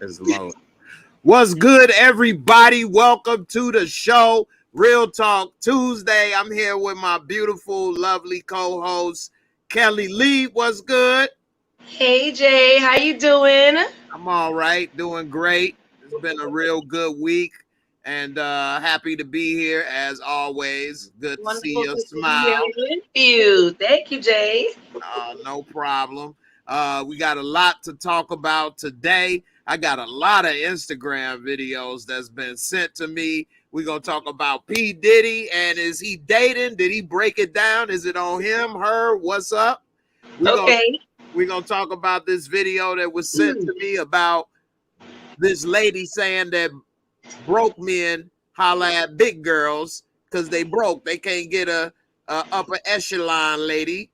It's low. What's good, everybody? Welcome to the show, Real Talk Tuesday. I'm here with my beautiful, lovely co-host, Kelly Lee. What's good? Hey, Jay. How you doing? I'm all right, doing great. It's been a real good week, and happy to be here as always. Good to see your smile. With you. Thank you, Jay. No problem. We got a lot to talk about today. I got a lot of Instagram videos that's been sent to me. We're going to talk about P-Diddy, and is he dating? Did he break it down? Is it on him, her? What's up? We're going to talk about this video that was sent to me about this lady saying that broke men holla at big girls because they broke. They can't get a upper echelon lady.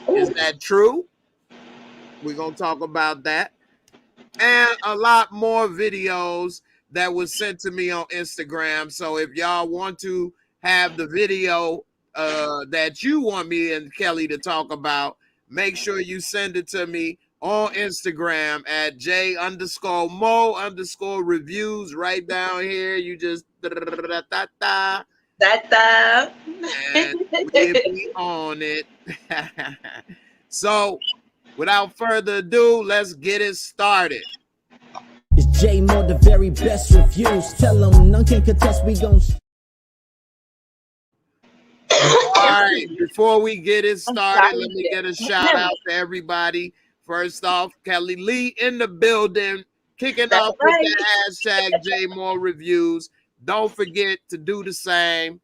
Is that true? We're going to talk about that. And a lot more videos that was sent to me on Instagram. So if y'all want to have the video that you want me and Kelly to talk about, make sure you send it to me on Instagram at J_Mo_reviews right down here. You just and we'll be on it. So without further ado, let's get it started. It's JAYMOORE, the very best reviews. Tell them none can contest, we gon' All right, before we get it started, let me get a shout out to everybody. First off, Kelly Lee in the building, kicking off with the hashtag JAYMOOREREVIEWS. Don't forget to do the same.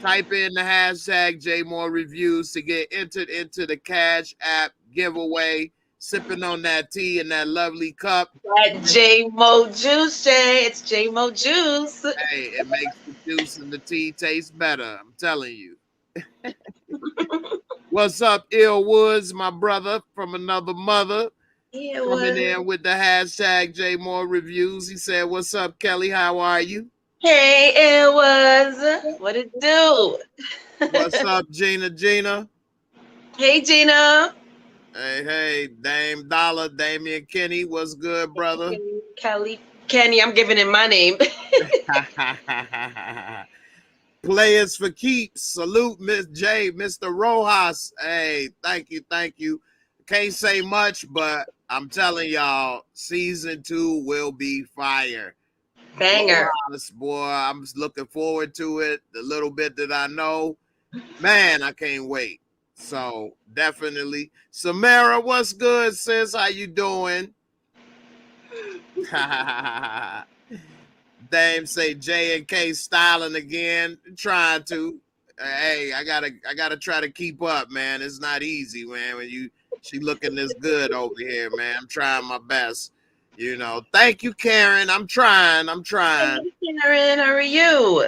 Type in the hashtag JAYMOOREREVIEWS to get entered into the Cash App giveaway. Sipping on that tea in that lovely cup. That JAYMOORE juice, Jay. It's JAYMOORE juice. Hey, it makes the juice and the tea taste better. I'm telling you. What's up, Ill Woods, my brother from another mother? Coming in with the hashtag JAYMOOREREVIEWS. He said, "What's up, Kelly? How are you?" Hey, it was. What it do? What's up, Gina? Hey, Gina. Hey, Dame Dollar, Damian Kenny. What's good, brother? Kenny, I'm giving him my name. Players for keeps. Salute, Miss J, Mr. Rojas. Hey, thank you. Can't say much, but I'm telling y'all, season 2 will be fire. Banger. Rojas, boy, I'm looking forward to it. The little bit that I know, man, I can't wait. So definitely. Samara, what's good, sis? How you doing? Dame say J and K styling again. Trying to. Hey, I gotta try to keep up, man. It's not easy, man. When she looking this good over here, man. I'm trying my best. You know. Thank you, Karen. I'm trying. Hey, Karen, how are you?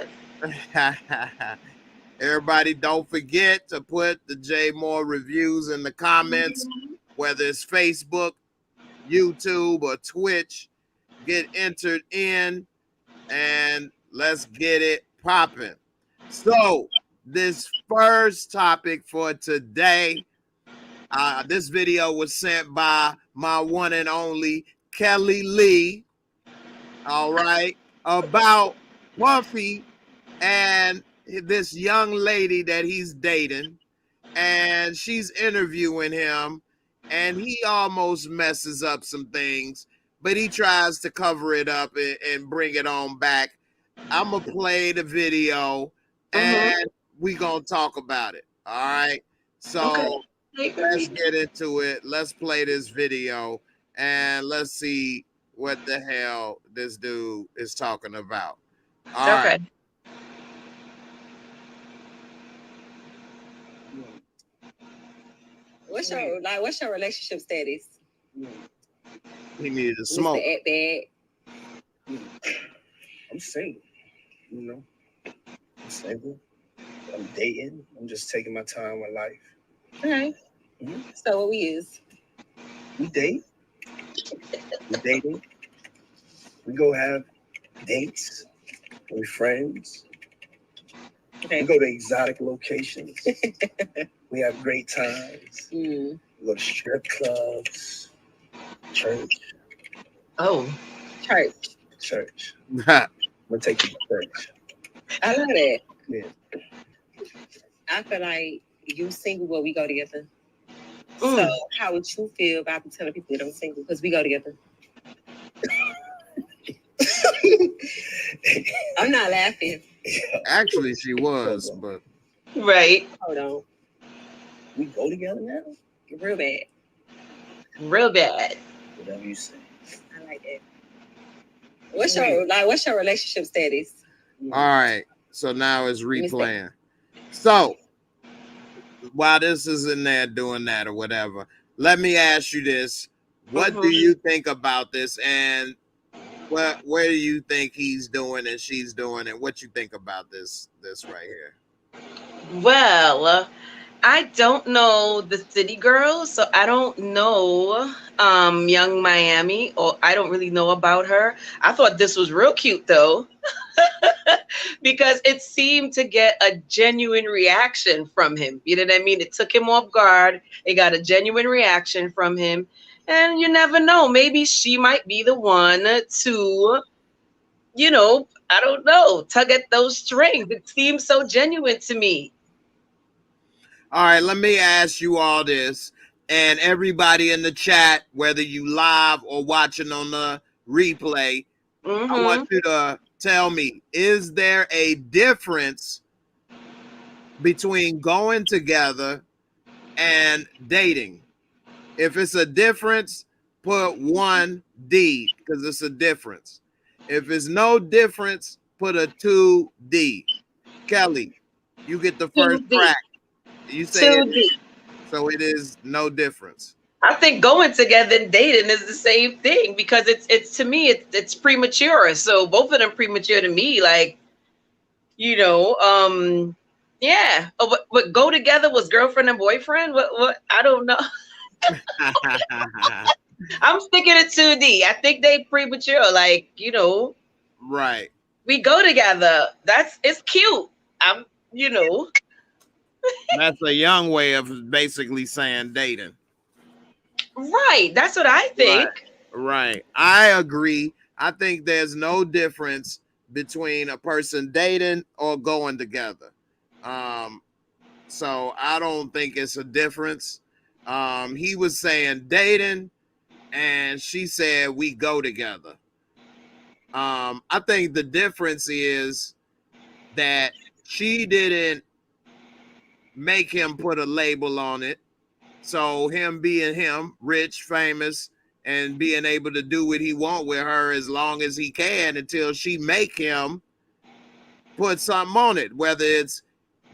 Everybody, don't forget to put the JAYMOORE reviews in the comments, whether it's Facebook, YouTube, or Twitch. Get entered in, and let's get it popping. So, this first topic for today, this video was sent by my one and only Kelly Lee, all right, about Puffy and this young lady that he's dating, and she's interviewing him, and he almost messes up some things, but he tries to cover it up and bring it on back. I'm gonna play the video and we gonna talk about it. All right, so let's get into it. Let's play this video and let's see what the hell this dude is talking about. All right. What's your relationship status? He needed to smoke. At bad. I'm single, you know. I'm single. I'm dating. I'm just taking my time with life. All right. So what we is? We date. We dating. We go have dates. We're friends. Okay. We go to exotic locations. We have great times. We go to strip clubs, church. Oh. Church. Church. I'm gonna take you to church. I love that. Yeah. I feel like you single, but we go together. Mm. So how would you feel about telling people that I'm single? Because we go together. I'm not laughing. Actually, she was, but Right. Hold on. We go together now? Real bad. Real bad. Whatever you say. I like that. What's your relationship status? all right. So now it's replaying. So while this is in there doing that or whatever, let me ask you this. What do you think about this? And where do you think he's doing and she's doing, and what you think about this right here? Well, I don't know the city girl, so I don't know Young Miami, or I don't really know about her. I thought this was real cute though. Because it seemed to get a genuine reaction from him. You know what I mean? It took him off guard. It got a genuine reaction from him. And you never know. Maybe she might be the one to, you know, I don't know, tug at those strings. It seems so genuine to me. All right, let me ask you all this. And everybody in the chat, whether you live or watching on the replay, I want you to tell me, is there a difference between going together and dating? If it's a difference, put 1D because it's a difference. If it's no difference, put a 2D. Kelly, you get the first 2D. crack. You say 2D. so it is no difference. I think going together and dating is the same thing, because it's to me it's premature. So both of them premature to me. Like, you know, yeah. Oh, but go together was girlfriend and boyfriend. What? I don't know. I'm sticking to 2D. I think they premature. Like, you know, Right. we go together. It's cute. You know. That's a young way of basically saying dating. Right. That's what I think. Right. I agree. I think there's no difference between a person dating or going together. So I don't think it's a difference. He was saying dating, and she said we go together. I think the difference is that she didn't make him put a label on it. So him being him, rich, famous, and being able to do what he want with her as long as he can until she make him put something on it, whether it's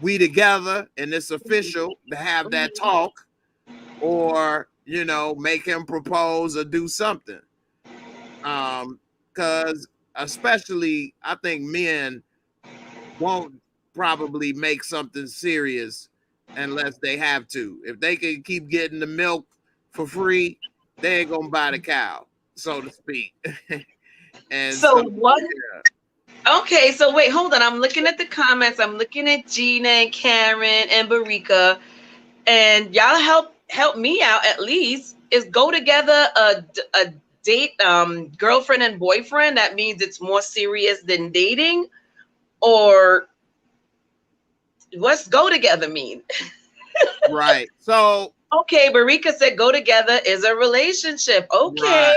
we together and it's official to have that talk, or, you know, make him propose or do something. Because especially I think men won't probably make something serious unless they have to. If they can keep getting the milk for free, they ain't gonna buy the cow, so to speak. And so what? Yeah. Okay, so wait, hold on. I'm looking at the comments. I'm looking at Gina and Karen and Barika, and y'all help me out at least. Is go together a date, girlfriend and boyfriend? That means it's more serious than dating, or what's go together mean? Right. So okay, Barika said go together is a relationship. Okay. Right.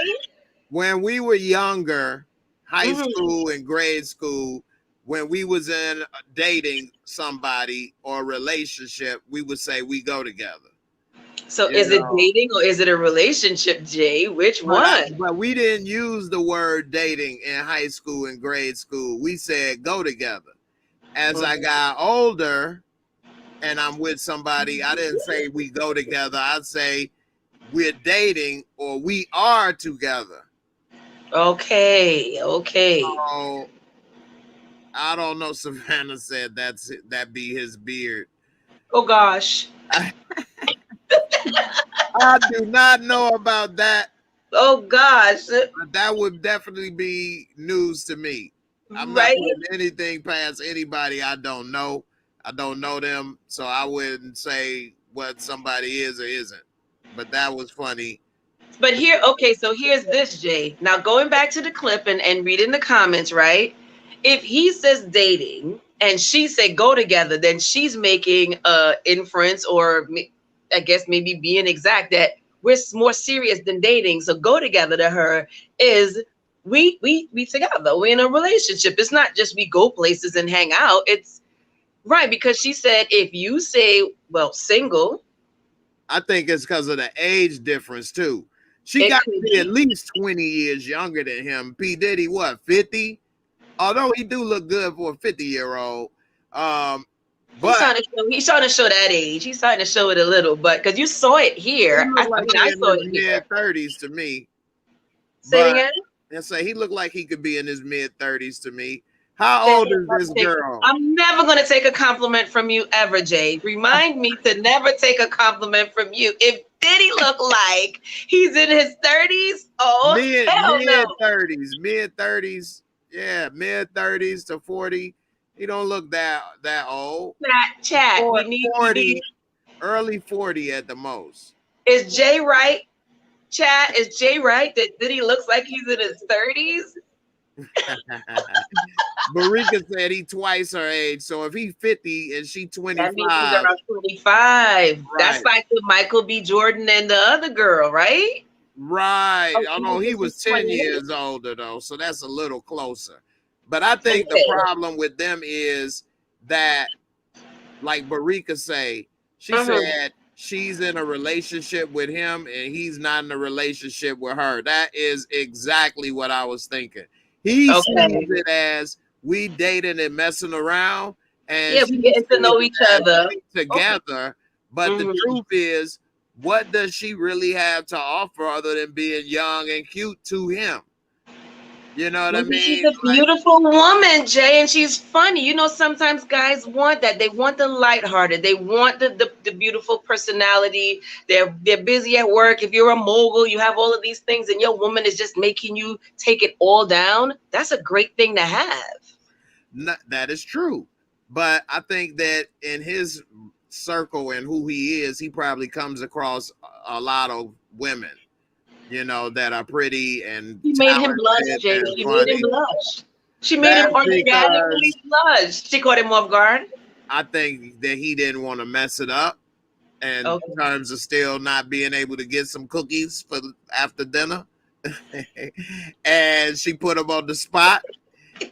When we were younger, high school and grade school, when we was in dating somebody or a relationship, we would say we go together. So is it dating or is it a relationship, Jay? Which one? But we didn't use the word dating in high school and grade school. We said go together. As I got older and I'm with somebody, I didn't say we go together. I'd say we're dating or we are together. Okay. So, I don't know. Savannah said that be his beard. Oh gosh. I do not know about that. Oh gosh. But that would definitely be news to me. I'm not putting anything past anybody I don't know. I don't know them, so I wouldn't say what somebody is or isn't. But that was funny But here, okay, so here's this, Jay. Now going back to the clip and reading the comments, right? If he says dating and she said go together, then she's making a inference, or I guess maybe being exact, that we're more serious than dating. So go together to her is we together. We're in a relationship. It's not just we go places and hang out. It's right, because she said if you say, well, single. I think it's because of the age difference too. She got to be at least 20 years younger than him. P. Diddy, what, 50? Although he do look good for a 50-year-old. But he's trying to show that age. He's trying to show it a little, but because you saw it here. I saw it here. Mid-30s to me. Say it again? And say he looked like he could be in his mid-30s to me. How old is this girl? I'm never going to take a compliment from you ever, Jay. Remind me to never take a compliment from you. If Diddy look like he's in his 30s, mid-30s. Yeah, mid-30s to 40. He don't look that old. Chat. We need 40, early 40 at the most. Is Jay right? Chat, is Jay right that Diddy looks like he's in his 30s? Barika said he twice her age, so if he 50 and she 25, that means he's around 25. Right. That's like the Michael B. Jordan and the other girl, right? Right. Oh, no, he was 10 years older though, so that's a little closer. But I think the problem with them is that, like Barika say, she said she's in a relationship with him and he's not in a relationship with her. That is exactly what I was thinking. He sees it as we dating and messing around, and we getting to know each other together. But the truth is, what does she really have to offer other than being young and cute to him? You know what I mean? She's a beautiful woman, Jay, and she's funny. You know, sometimes guys want that. They want the lighthearted. They want the beautiful personality. They're busy at work. If you're a mogul, you have all of these things, and your woman is just making you take it all down. That's a great thing to have. That is true. But I think that in his circle and who he is, he probably comes across a lot of women, you know, that are pretty and she made him blush, Jay. She made him blush. She made him organically blush. She caught him off guard. I think that he didn't want to mess it up, and in terms of still not being able to get some cookies for after dinner, and she put him on the spot,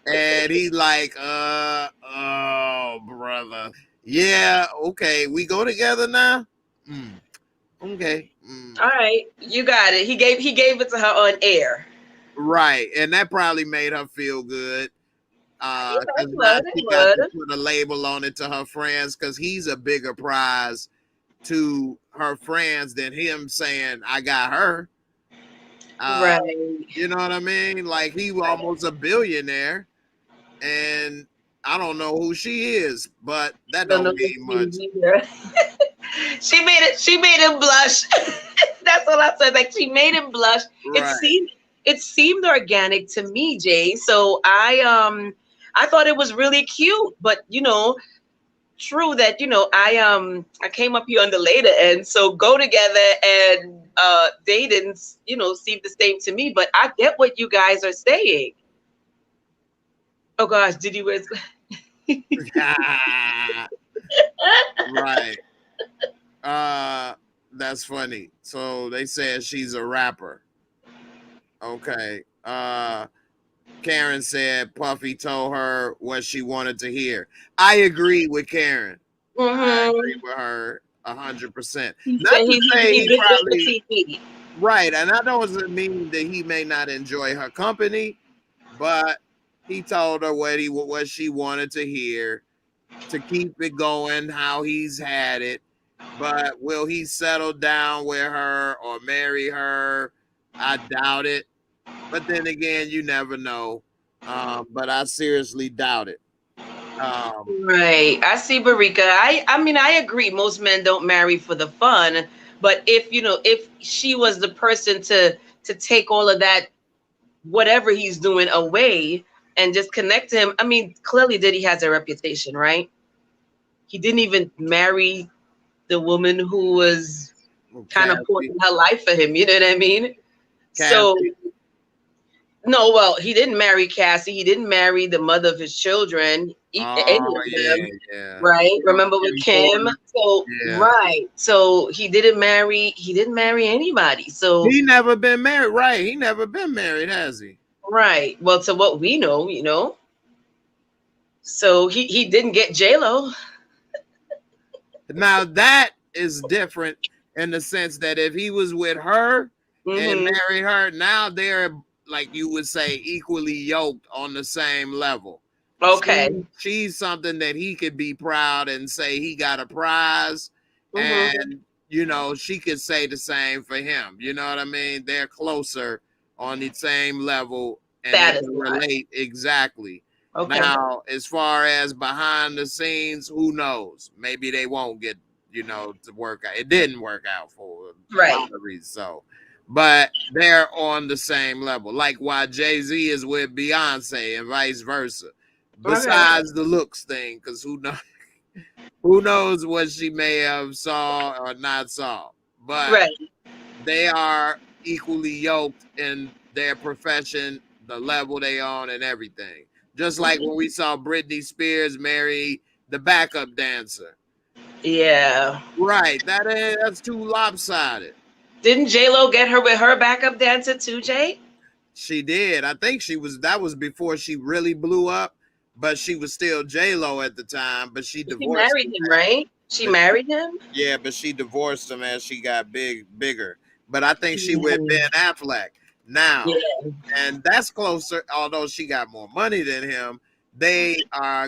and he's like, oh brother, yeah, okay, we go together now. Okay. All right, you got it. He gave it to her on air. Right, and that probably made her feel good. She got to put a label on it to her friends, because he's a bigger prize to her friends than him saying, I got her. Right. You know what I mean? Like, he was almost a billionaire, and I don't know who she is, but that don't mean much. She made him blush. That's all I said. Like, she made him blush. Right. It seemed organic to me, Jay. So I thought it was really cute, but you know, true that, you know, I came up here on the later end, so go together and date didn't, you know, seem the same to me, but I get what you guys are saying. Oh gosh, did you wear right. That's funny. So they said she's a rapper. Okay. Karen said Puffy told her what she wanted to hear. I agree with Karen. I agree with her 100%. Not to say he probably, right, and that doesn't mean that he may not enjoy her company, but he told her what she wanted to hear, to keep it going how he's had it. But will he settle down with her or marry her? I doubt it. But then again, you never know. But I seriously doubt it. Right. I see, Barika. I mean, I agree. Most men don't marry for the fun. But if she was the person to take all of that, whatever he's doing, away and just connect to him. I mean, clearly Diddy has a reputation, right? He didn't even marry the woman who was kind of pouring her life for him. You know what I mean? Cassie. So, no, well, he didn't marry Cassie. He didn't marry the mother of his children. Any of them, right? Remember with Kim? So, right. So he didn't marry anybody. So he never been married, right? He never been married, has he? Right. Well, to what we know, you know. So he didn't get J-Lo. Now that is different in the sense that if he was with her and married her, now they're, like you would say, equally yoked on the same level. Okay. She's something that he could be proud and say he got a prize, and you know, she could say the same for him. You know what I mean? They're closer on the same level and that they is relate exactly. Okay. Now, as far as behind the scenes, who knows? Maybe they won't get, you know, to work out. It didn't work out for a lot of reasons. So, but they're on the same level. Like why Jay-Z is with Beyonce and vice versa. Besides the looks thing, because who knows what she may have saw or not saw. But they are equally yoked in their profession, the level they on, and everything. Just like when we saw Britney Spears marry the backup dancer. Yeah. Right. That's too lopsided. Didn't J-Lo get her with her backup dancer too, Jay? She did. I think that was before she really blew up, but she was still J-Lo at the time, but she divorced married him, right? She married him? Yeah, but she divorced him as she got bigger. But I think she with Ben Affleck now. And that's closer, although she got more money than him. They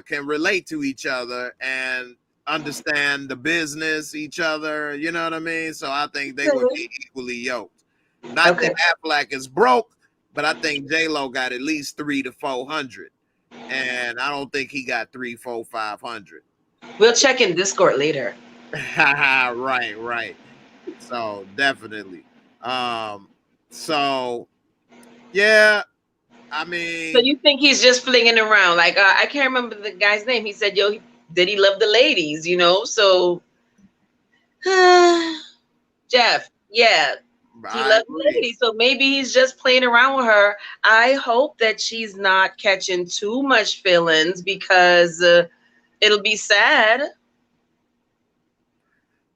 can relate to each other and understand the business, each other, you know what I mean? So I think they would be equally yoked. Not that Affleck is broke, but I think J-Lo got at least 300 to 400. And I don't think he got 300, 400, 500. We'll check in Discord later. Right. So definitely. So yeah, I mean. So you think he's just flinging around? Like I can't remember the guy's name. He said, "Yo, did he love the ladies?" You know. So Jeff, yeah, he loves the ladies. So maybe he's just playing around with her. I hope that she's not catching too much feelings because it'll be sad.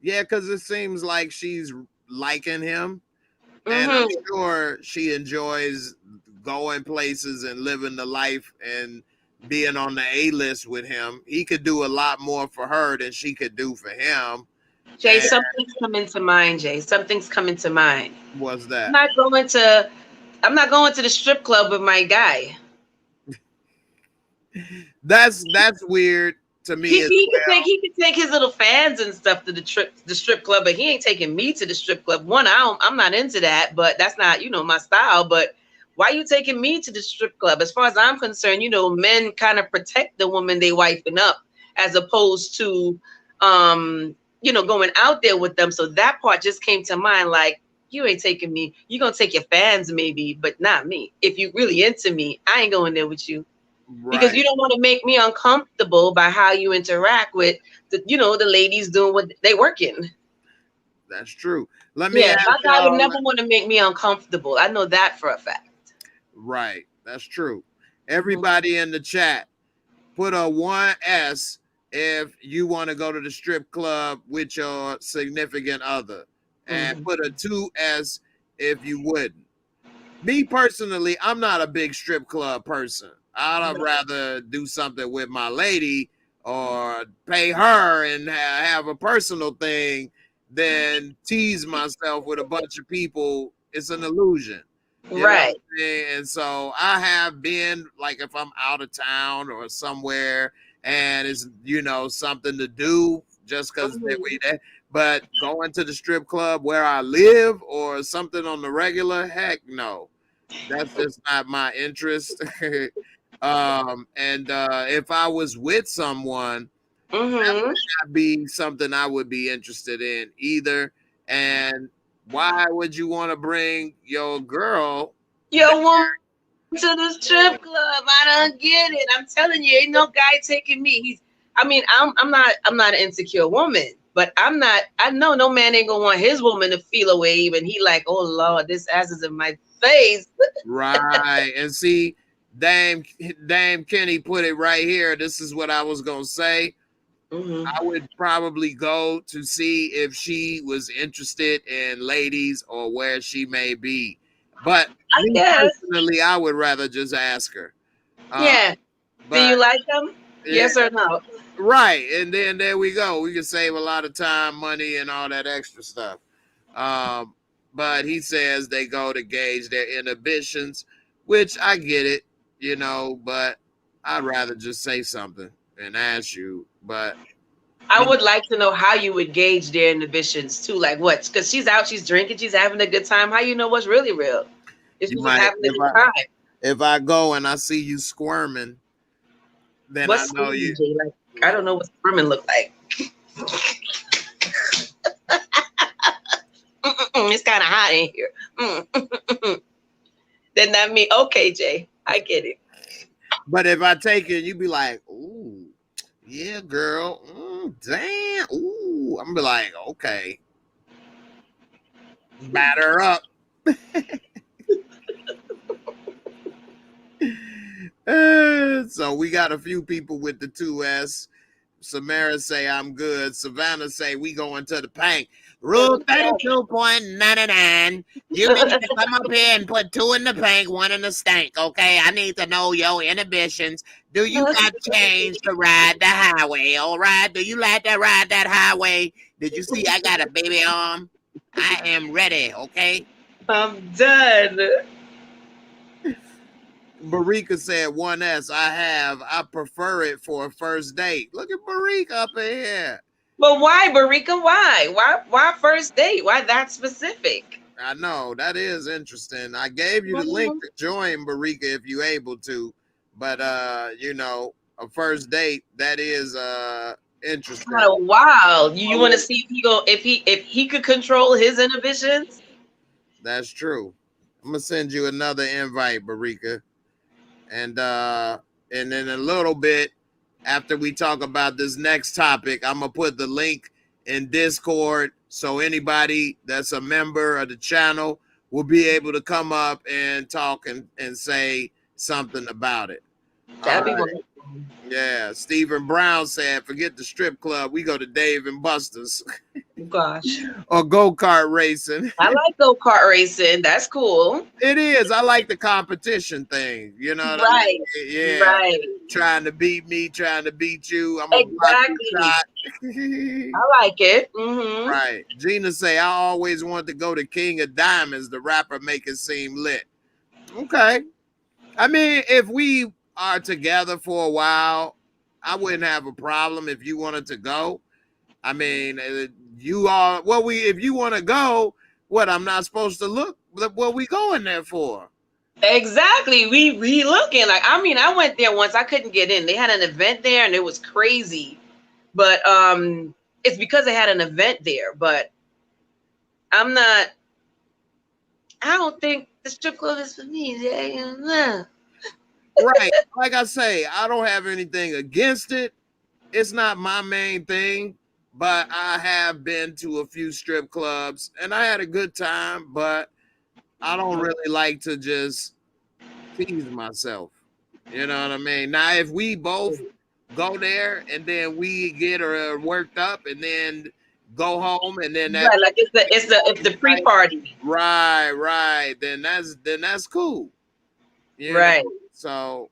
Yeah, because it seems like she's liking him. And I'm sure she enjoys going places and living the life and being on the A-list with him. He could do a lot more for her than she could do for him. Jay, something's coming to mind, Jay. Something's coming to mind. What's that? I'm not going to the strip club with my guy. That's weird. To me, he could take his little fans and stuff to the strip club, but he ain't taking me to the strip club. One, I'm not into that, but that's not, you know, my style. But why are you taking me to the strip club? As far as I'm concerned, you know, men kind of protect the woman they wifing up as opposed to, you know, going out there with them. So that part just came to mind. Like, you ain't taking me. You're gonna take your fans maybe, but not me. If you really into me, I ain't going there with you. Because you don't want to make me uncomfortable by how you interact with the, you know, the ladies doing what they working. That's true. Let me ask my guy would never want to make me uncomfortable. I know that for a fact. Right. That's true. Everybody in the chat, put a 1S if you want to go to the strip club with your significant other. And put a 2S if you wouldn't. Me personally, I'm not a big strip club person. I'd rather do something with my lady or pay her and have a personal thing than tease myself with a bunch of people. It's an illusion. Right. And so I have been, like, if I'm out of town or somewhere and it's, you know, something to do just because but going to the strip club where I live or something on the regular, heck no. That's just not my interest. If I was with someone, that would not be something I would be interested in either. And why would you want to bring your girl to the strip club? I don't get it. I'm telling you, ain't no guy taking me. I'm not an insecure woman. But I'm not. I know no man ain't gonna want his woman to feel a way, and he like, oh Lord, this ass is in my face. Right. And see, Dame Kenny put it right here. This is what I was gonna say. Mm-hmm. I would probably go to see if she was interested in ladies or where she may be. But I guess. personally, I would rather just ask her. Yeah. But, do you like them? Yes or no? Right. And then there we go. We can save a lot of time, money, and all that extra stuff. But he says they go to gauge their inhibitions, which I get it, you know, but I'd rather just say something and ask you. But I would like to know how you would gauge their inhibitions too. Like what? Because she's out, she's drinking, she's having a good time. How you know what's really real? If she was having a good time. If I go and I see you squirming, then what's I know you. Like, I don't know what squirming look like. It's kind of hot in here. Then that mean okay, Jay. I get it. But if I take it, you be like, ooh, yeah, girl, damn, ooh. I'm be like, okay, batter up. So we got a few people with the 2S. Samara say I'm good. Savannah say we going to the paint. Rule 32.99. You need to come up here and put 2 in the paint, 1 in the stank, okay? I need to know your inhibitions. Do you got change to ride the highway, all right? Do you like to ride that highway? Did you see I got a baby arm? I am ready, okay? I'm done. Barika said 1S. I prefer it for a first date. Look at Barika up in here. But why, Barika? Why first date? Why that specific? I know that is interesting. I gave you the link to join Barika if you able to, but you know, a first date that is interesting. Kind of wild. You want to see if he could control his inhibitions? That's true. I'm gonna send you another invite, Barika, and then a little bit after we talk about this next topic, I'm gonna put the link in Discord so anybody that's a member of the channel will be able to come up and talk and say something about it. That'd be wonderful. Yeah, Stephen Brown said, forget the strip club. We go to Dave and Buster's. Gosh. Or go-kart racing. I like go-kart racing. That's cool. It is. I like the competition thing. You know what I mean? Yeah. Right. Trying to beat me, trying to beat you. I'm exactly. I like it. Mm-hmm. Right. Gina say, I always wanted to go to King of Diamonds. The rapper make it seem lit. Okay. I mean, if we are together for a while, I wouldn't have a problem if you wanted to go. I mean, you are if you want to go, what I'm not supposed to look, what we going there for? Exactly. We looking like, I mean, I went there once, I couldn't get in. They had an event there and it was crazy. But it's because they had an event there, but I don't think the strip club is for me. Right. Like I say, I don't have anything against it. It's not my main thing, but I have been to a few strip clubs and I had a good time, but I don't really like to just tease myself. You know what I mean? Now, if we both go there and then we get worked up and then go home and then that, right, like it's the pre-party. Right. Then that's cool. Right. So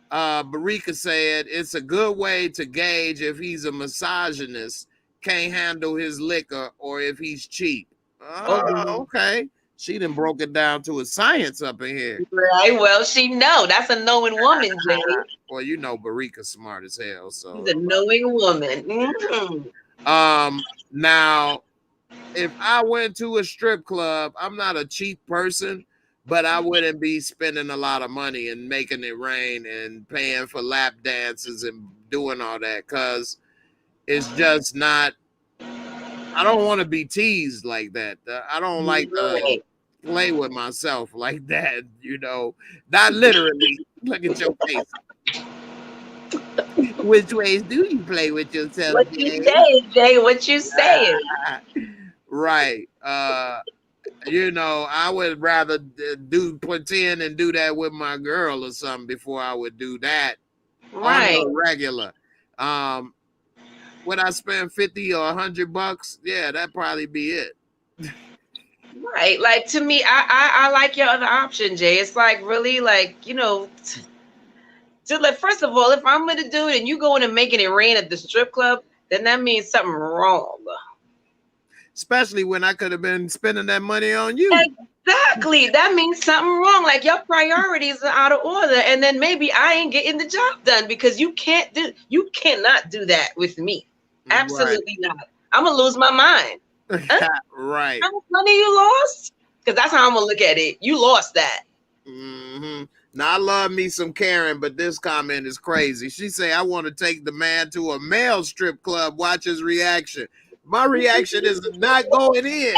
Barika said it's a good way to gauge if he's a misogynist, can't handle his liquor, or if he's cheap. Oh, okay. She done broke it down to a science up in here. Right. Well, she know. That's a knowing woman, Jay. Well, you know Barika's smart as hell. So she's a knowing woman. Mm-hmm. Now, if I went to a strip club, I'm not a cheap person, but I wouldn't be spending a lot of money and making it rain and paying for lap dances and doing all that, because it's just not. I don't want to be teased like that. I don't like to play with myself like that, you know. Not literally. Look at your face. Which ways do you play with yourself, What you Jay? saying, Jay? What you saying? Right. You know, I would rather do pretend and do that with my girl or something before I would do that on Right. the regular. Would I spend 50 or $100? Yeah, that'd probably be it. Right. Like to me, I like your other option, Jay. It's like really like, you know, so like first of all, if I'm gonna do it and you going and making it rain at the strip club, then that means something wrong. Especially when I could have been spending that money on you. Exactly. That means something wrong. Like your priorities are out of order. And then maybe I ain't getting the job done because you cannot do that with me. Absolutely not. I'm gonna lose my mind. Huh? Right. How much money you lost? Because that's how I'm gonna look at it. You lost that. Now I love me some Karen, but this comment is crazy. She say, I want to take the man to a male strip club, watch his reaction. My reaction is not going in.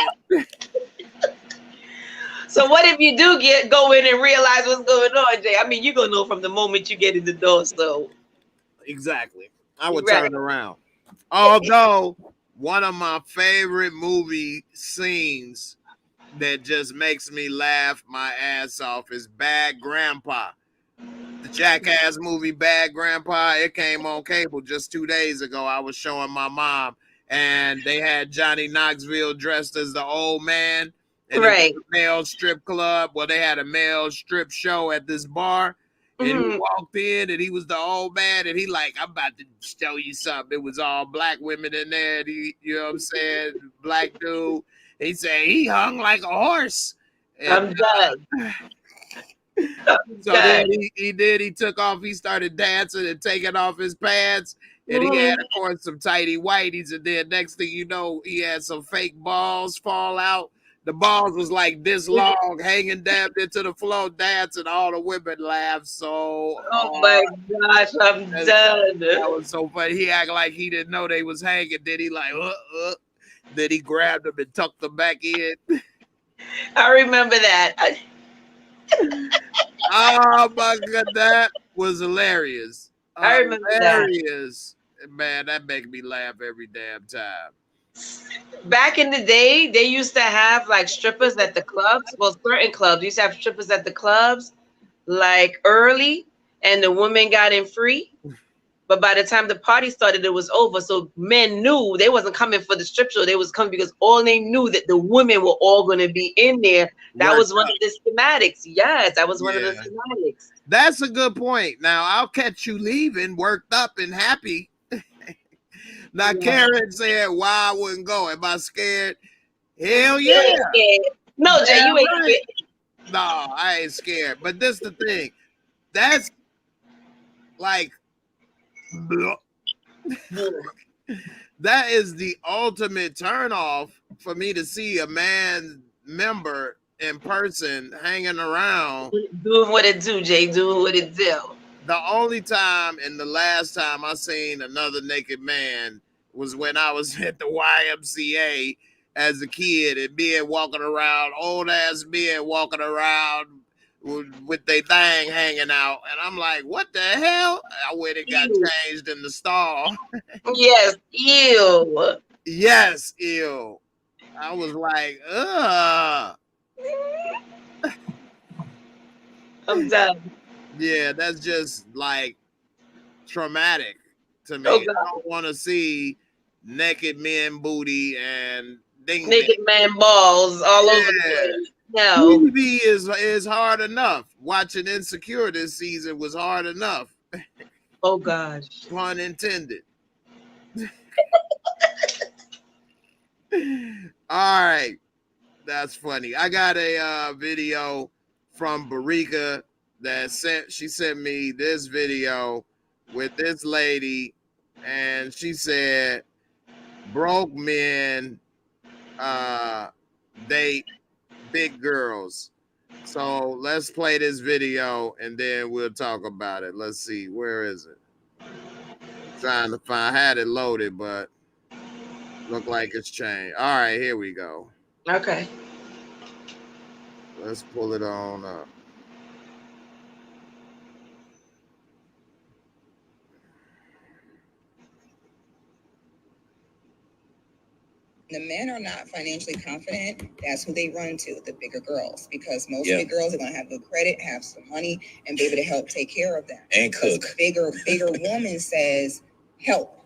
So what if you do go in and realize what's going on, Jay? I mean, you're gonna know from the moment you get in the door. So exactly, I would turn around. Although one of my favorite movie scenes that just makes me laugh my ass off is Bad Grandpa. The Jackass movie Bad Grandpa. It came on cable just 2 days ago. I was showing my mom, and they had Johnny Knoxville dressed as the old man. And it was a male strip club. Well, they had a male strip show at this bar. And he walked in and he was the old man. And he like, I'm about to show you something. It was all black women in there. And he, you know what I'm saying? Black dude. He said he hung like a horse. And, I'm done. So then he took off, he started dancing and taking off his pants, and he had, of course, some tighty whities, and then next thing you know, he had some fake balls fall out. The balls was like this long, hanging down into the floor, dancing. All the women laughed so oh my gosh, I'm done. That was so funny. He acted like he didn't know they was hanging. Then he like, then he grabbed them and tucked them back in. I remember that. Oh my god, that was hilarious. I remember hilarious. Man, that makes me laugh every damn time. Back in the day, they used to have like strippers at the clubs. Well, certain clubs used to have strippers at the clubs like early, and the women got in free. But by the time the party started, it was over. So men knew they wasn't coming for the strip show. They was coming because all they knew that the women were all going to be in there. That was one of the schematics. Yes, that was one of the schematics. That's a good point. Now, I'll catch you leaving, worked up and happy. Now, Karen said, why I wouldn't go. Am I scared? Hell yeah. No, Jay, you ain't scared. No, I ain't scared. But this the thing. That's like... that is the ultimate turnoff for me to see a man member in person hanging around doing what it do, Jay, doing what it do. The only time and the last time I seen another naked man was when I was at the YMCA as a kid, and men walking around, old ass men walking around with their thing hanging out, and I'm like, what the hell? I went and got changed in the stall. Yes, ew. Yes, ew. I was like, ugh. I'm done. Yeah, that's just like traumatic to me. Oh, I don't want to see naked men booty and naked man balls all over the place. No, TV is hard enough. Watching Insecure this season was hard enough. Oh gosh. Pun intended. All right. That's funny. I got a video from Barika that she sent me this video with this lady, and she said broke men date big girls. So let's play this video and then we'll talk about it. Let's see, where is it? Trying to find, I had it loaded, but look like it's changed. All right, here we go. Okay. Let's pull it on up. The men are not financially confident. That's who they run to, the bigger girls, because most big girls are gonna have good credit, have some money, and be able to help take care of them. And cook. Bigger woman says help.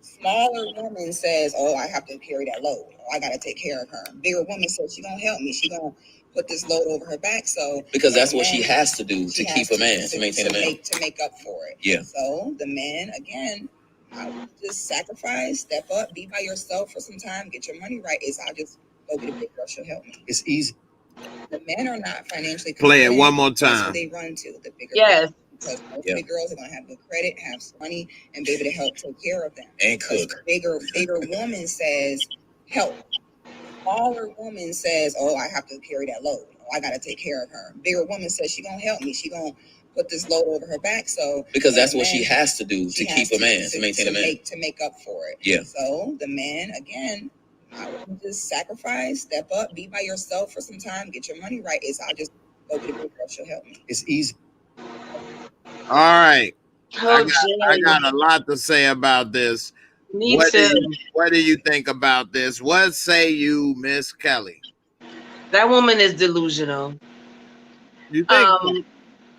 Smaller woman says, "Oh, I have to carry that load. Oh, I gotta take care of her." Bigger woman says, "She gonna help me. She gonna put this load over her back." So because that's what she has to do to keep a man, to maintain a man, to make up for it. Yeah. So the men again. I would just sacrifice, step up, be by yourself for some time, get your money right. I'll just go get a big girl, she'll help me. It's easy. The men are not financially Play it one more time. That's who they run to, the bigger girls. Because most big girls are gonna have good credit, have some money, and be able to help take care of them. And cook. Bigger woman says help. Smaller woman says, "Oh, I have to carry that load. Oh, I gotta take care of her." Bigger woman says, "She gonna help me. She gonna put this load over her back." So because that's what she has to do to keep a man, to maintain a man, to make up for it. Yeah. So the man again, I would just sacrifice, step up, be by yourself for some time, get your money right. I'll just go get a big girl, she'll help me. It's easy. All right. I got a lot to say about this. Me too. What do you think about this? What say you, Miss Kelly? That woman is delusional. You think?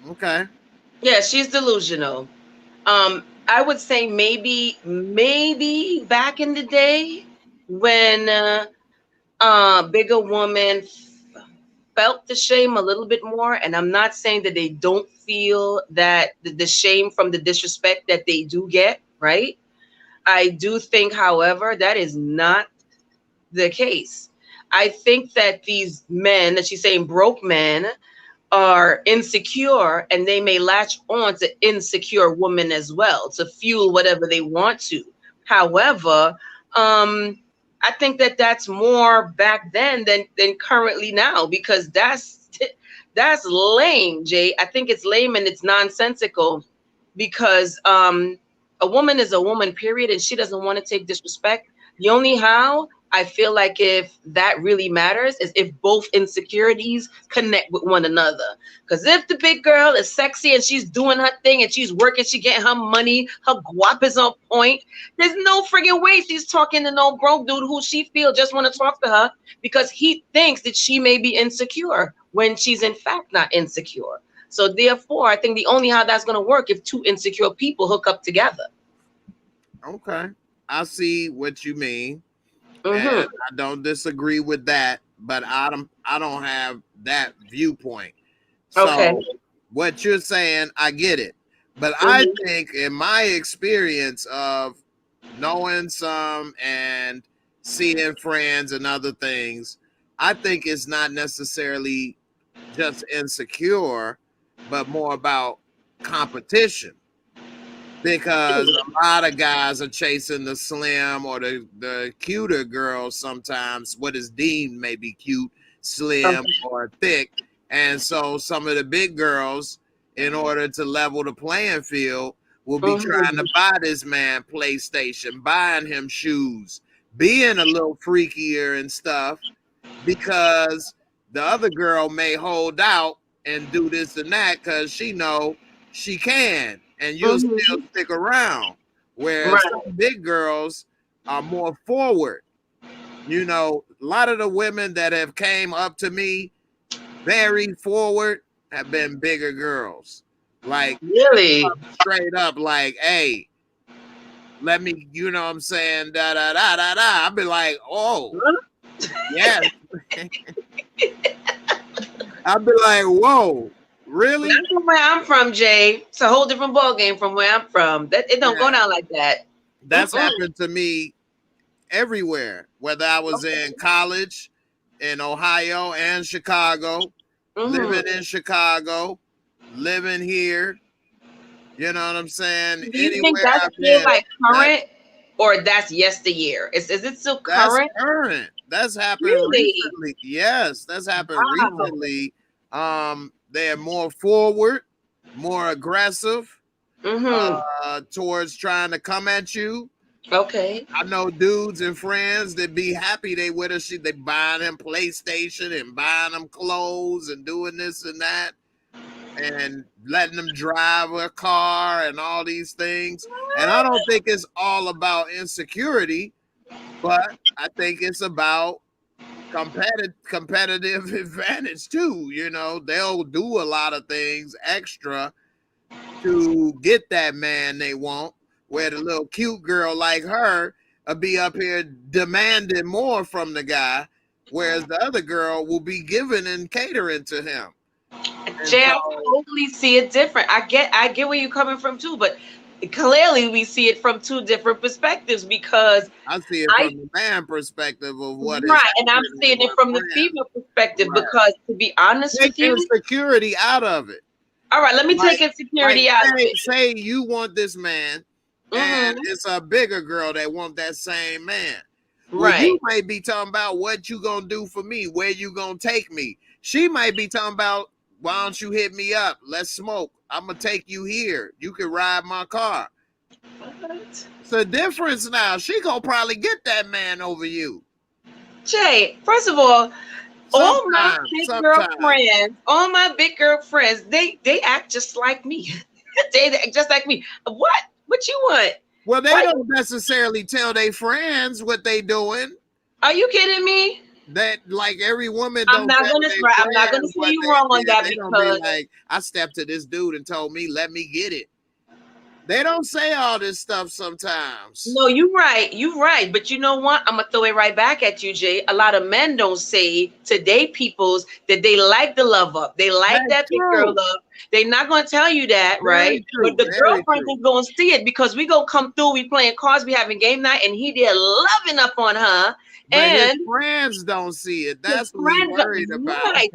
Okay. Yeah, she's delusional. I would say maybe back in the day when bigger women felt the shame a little bit more, and I'm not saying that they don't feel that the shame from the disrespect that they do get, right? I do think, however, that is not the case. I think that these men that she's saying broke men are insecure, and they may latch on to insecure women as well to fuel whatever they want to. However, I think that that's more back then than currently now, because that's lame, Jay. I think it's lame and it's nonsensical, because a woman is a woman, period, and she doesn't want to take disrespect. The only how I feel like if that really matters is if both insecurities connect with one another. Because if the big girl is sexy and she's doing her thing and she's working, she getting her money, her guap is on point, there's no friggin' way she's talking to no broke dude who she feel just want to talk to her because he thinks that she may be insecure when she's in fact not insecure. So therefore, I think the only how that's going to work if two insecure people hook up together. Okay. I see what you mean. Mm-hmm. And I don't disagree with that, but I don't have that viewpoint. So Okay. What you're saying, I get it. But I think in my experience of knowing some and seeing friends and other things, I think it's not necessarily just insecure, but more about competition. Because a lot of guys are chasing the slim or the cuter girls sometimes, what is deemed maybe cute, slim, or thick. And so some of the big girls, in order to level the playing field, will be trying to buy this man PlayStation, buying him shoes, being a little freakier and stuff, because the other girl may hold out and do this and that because she know she can. And you'll still stick around. Whereas some big girls are more forward. You know, a lot of the women that have came up to me very forward have been bigger girls. Like, really? Straight up, like, hey, let me, you know what I'm saying, da da da da da. I'd be like, oh, yes. I'd be like, whoa. Really? That's from where I'm from, Jay. It's a whole different ball game from where I'm from. That it don't go down like that. That's happened to me everywhere. Whether I was in college in Ohio and Chicago, living in Chicago, living here. You know what I'm saying? Do you think that's still like current, or that's yesteryear? Is it still current? That's current. That's happened recently. Yes, that's happened recently. They're more forward, more aggressive towards trying to come at you. Okay. I know dudes and friends that be happy they with us. They buying them PlayStation and buying them clothes and doing this and that and letting them drive a car and all these things. And I don't think it's all about insecurity, but I think it's about competitive advantage too. You know, they'll do a lot of things extra to get that man they want, where the little cute girl like her will be up here demanding more from the guy, whereas the other girl will be giving and catering to him. Jay, I totally see it different. I get where you're coming from too, but clearly we see it from two different perspectives, because I see it from the man perspective of what is right, and I'm seeing it from the female perspective, because to be honest with you, insecurity out of it. All right, let me take insecurity out of it. Say you want this man, and it's a bigger girl that want that same man. Well, Right. you might be talking about what you gonna do for me, where you gonna take me. She might be talking about, why don't you hit me up? Let's smoke. I'm gonna take you here. You can ride my car. What? It's a difference now. She gonna probably get that man over you. Jay, first of all, all my big girl friends, they act just like me. They act just like me. What you want? Well, they don't necessarily tell their friends what they doing. Are you kidding me? That like every woman. I'm not gonna say you wrong on that, they don't because be like, I stepped to this dude and told me, let me get it. They don't say all this stuff sometimes. No, you're right. But you know what? I'm gonna throw it right back at you, Jay. A lot of men don't say to their peoples that they like the love up. They like that big girl love. They're not gonna tell you that, right? But the girlfriend is gonna see it, because we gonna come through, we playing cards, we having game night, and he there loving up on her. But and his friends don't see it. That's what we're worried about. Right.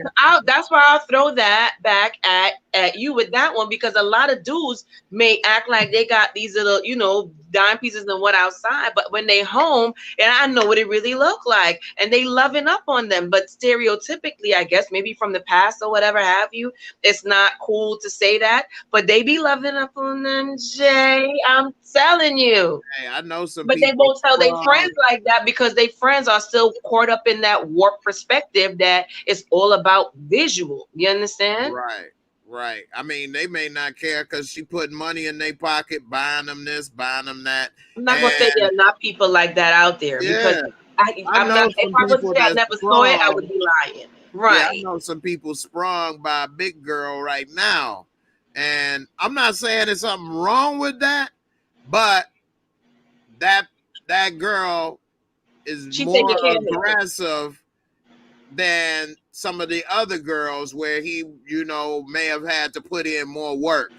That's why I'll throw that back at you with that one, because a lot of dudes may act like they got these little, dime pieces and what outside, but when they home, and I know what it really look like, and they loving up on them. But stereotypically, I guess maybe from the past or whatever have you, it's not cool to say that, but they be loving up on them, Jay. I'm telling you. Hey, I know some but people they won't tell their friends like that, because their friends are still caught up in that warped perspective that it's all about visual. You understand? Right. I mean, they may not care because she put money in their pocket, buying them this, buying them that. I'm not gonna say there are not people like that out there, because I'm not. If I would say I never saw it, I would be lying. Right. Yeah, I know some people sprung by a big girl right now, and I'm not saying there's something wrong with that, but that girl is more aggressive than some of the other girls, where he, may have had to put in more work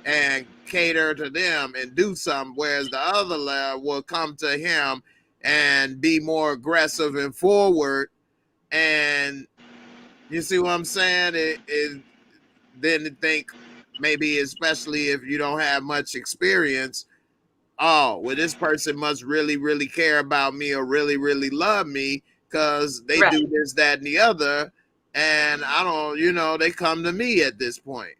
and cater to them and do something, whereas the other will come to him and be more aggressive and forward. And you see what I'm saying? Then to think, maybe especially if you don't have much experience, oh, well, this person must really, really care about me or really, really love me, because they do this, that, and the other. And I don't, they come to me at this point.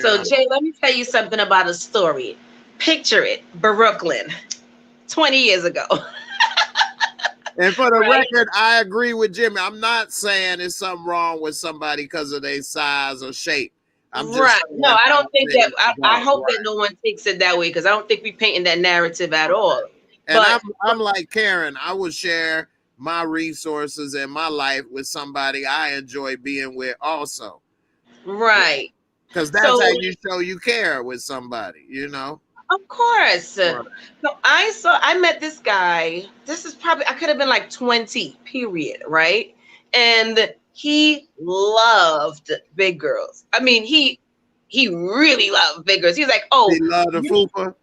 So, Jay, let me tell you something about a story. Picture it, Brooklyn, 20 years ago. And for the record, I agree with Jimmy. I'm not saying there's something wrong with somebody because of their size or shape. I'm just no, I don't think that. I hope that no one takes it that way, because I don't think we're painting that narrative at all. And I'm like Karen. I would share my resources and my life with somebody I enjoy being with also. Right. Because that's how you show you care with somebody, Of course. Right. So I met this guy. This is probably, I could have been like 20, period, right? And he loved big girls. I mean, he really loved big girls. He was like, oh, he loved the fupa.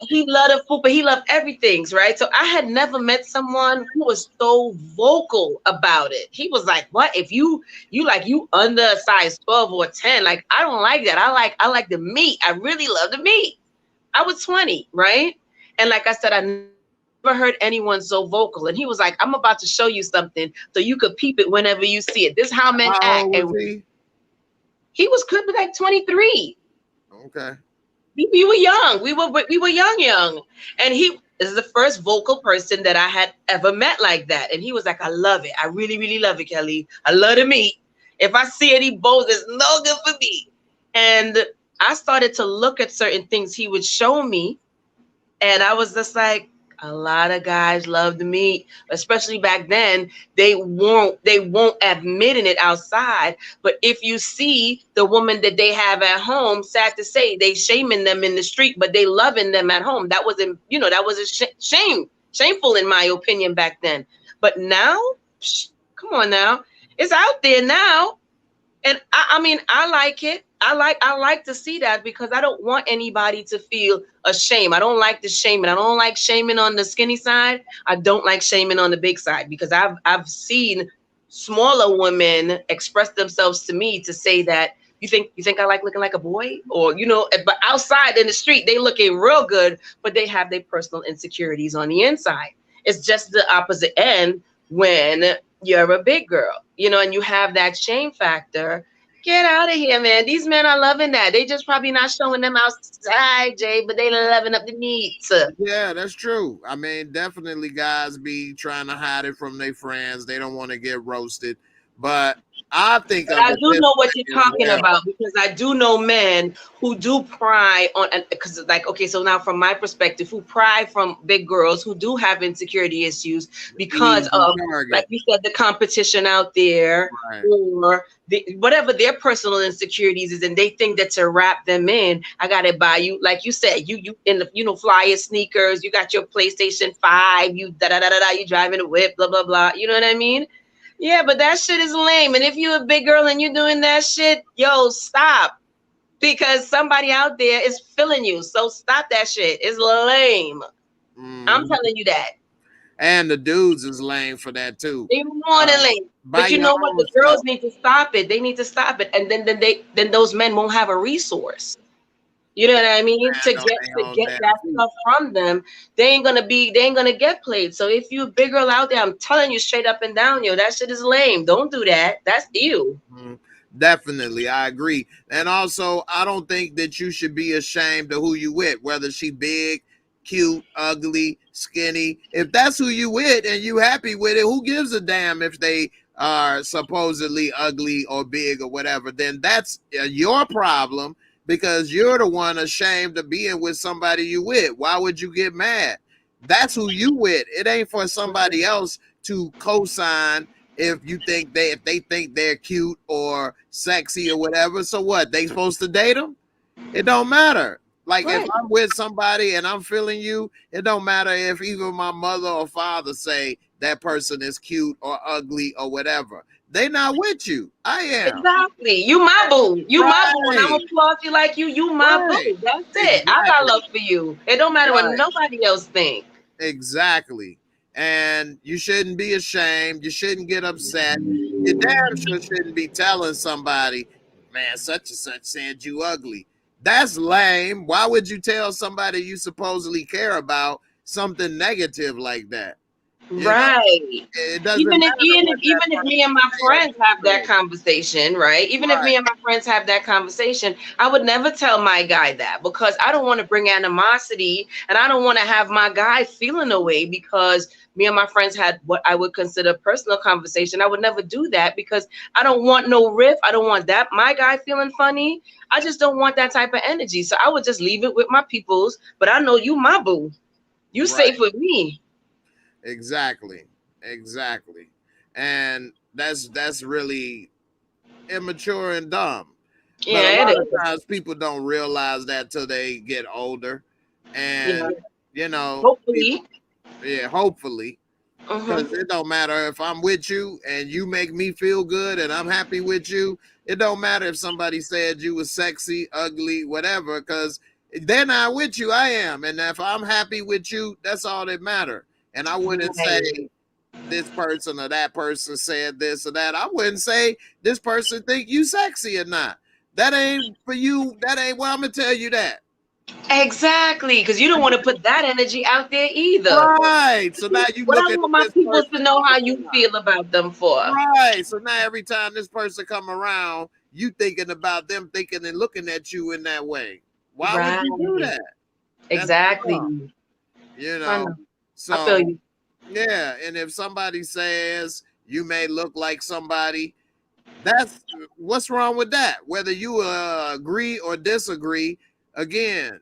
He loved a fupa. He loved everything, right? So I had never met someone who was so vocal about it. He was like, "What if you under a size 12 or 10? Like, I don't like that. I like the meat. I really love the meat." I was 20, right? And like I said, I never heard anyone so vocal. And he was like, "I'm about to show you something so you could peep it whenever you see it. This is how men act." And he could be like 23. Okay. We were young. We were young. And he is the first vocal person that I had ever met like that. And he was like, "I love it. I really, really love it, Kelly. I love the meat. If I see any bones, it's no good for me." And I started to look at certain things he would show me. And I was just like, A lot of guys love the meat, especially back then. They won't admit it outside. But if you see the woman that they have at home, sad to say, they shaming them in the street, but they loving them at home. That wasn't, that was a shameful in my opinion back then. But now, come on now, it's out there now. And I mean, I like it. I like to see that because I don't want anybody to feel ashamed. I don't like the shaming. I don't like shaming on the skinny side. I don't like shaming on the big side because I've seen smaller women express themselves to me to say that you think I like looking like a boy, or but outside in the street they looking real good, but they have their personal insecurities on the inside. It's just the opposite end when you're a big girl, and you have that shame factor. Get out of here, man. These men are loving that. They just probably not showing them outside, Jay, but they loving up the meat. Yeah, that's true. I mean, definitely guys be trying to hide it from their friends. They don't want to get roasted. But I think I do know what you're talking about, because I do know men who do pry on, because okay, so now from my perspective, who pry from big girls who do have insecurity issues because of, like you said, the competition out there, right, or whatever their personal insecurities is, and they think that to wrap them in, I gotta buy you, like you said, you in the flyer sneakers, you got your PlayStation 5, you you driving a whip, blah blah blah. You know what I mean? Yeah, but that shit is lame. And if you're a big girl and you're doing that shit, yo, stop. Because somebody out there is feeling you. So stop that shit. It's lame. I'm telling you that. And the dudes is lame for that too. They're more than lame. But you know what? The girls need to stop it. They need to stop it. And then those men won't have a resource. You know what I mean? To get that stuff from them, they ain't gonna get played. So if you a big girl out there, I'm telling you straight up and down, that shit is lame. Don't do that. That's you. Definitely, I agree. And also, I don't think that you should be ashamed of who you with, whether she big, cute, ugly, skinny. If that's who you with and you happy with it, who gives a damn if they are supposedly ugly or big or whatever? Then that's your problem, because you're the one ashamed of being with somebody you with. Why would you get mad? That's who you with. It ain't for somebody else to co-sign if they think they're cute or sexy or whatever. So what? They supposed to date them? It don't matter. Like, right, if I'm with somebody and I'm feeling you, it don't matter if even my mother or father say that person is cute or ugly or whatever. They not with you. I am. Exactly. You my boo. You my boo. And I'm gonna applaud you like you my boo. That's it. Exactly. I got love for you. It don't matter what nobody else think. Exactly. And you shouldn't be ashamed. You shouldn't get upset. You damn sure shouldn't be telling somebody, man, such and such said you ugly. That's lame. Why would you tell somebody you supposedly care about something negative like that? Right. Even if me and my friends have that conversation, right? Even if me and my friends have that conversation, I would never tell my guy that, because I don't want to bring animosity, and I don't want to have my guy feeling away because me and my friends had what I would consider personal conversation. I would never do that because I don't want no riff. I don't want that my guy feeling funny. I just don't want that type of energy. So I would just leave it with my peoples. But I know you my boo. You safe with me. Exactly. And that's really immature and dumb. Yeah, but a lot of times people don't realize that till they get older. And hopefully. Hopefully. Because it don't matter if I'm with you and you make me feel good and I'm happy with you. It don't matter if somebody said you was sexy, ugly, whatever, because they're not with you. I am. And if I'm happy with you, that's all that matter. And I wouldn't say this person or that person said this or that. I wouldn't say this person think you sexy or not. That ain't for you. That ain't why I'm going to tell you that. Exactly, because you don't want to put that energy out there either. Right. So now you look at my people to know how you feel about them for. Right. So now every time this person come around, you thinking about them, thinking and looking at you in that way. Why would you do that? Exactly. So I feel you. Yeah, and if somebody says you may look like somebody, that's what's wrong with that. Whether you agree or disagree, again,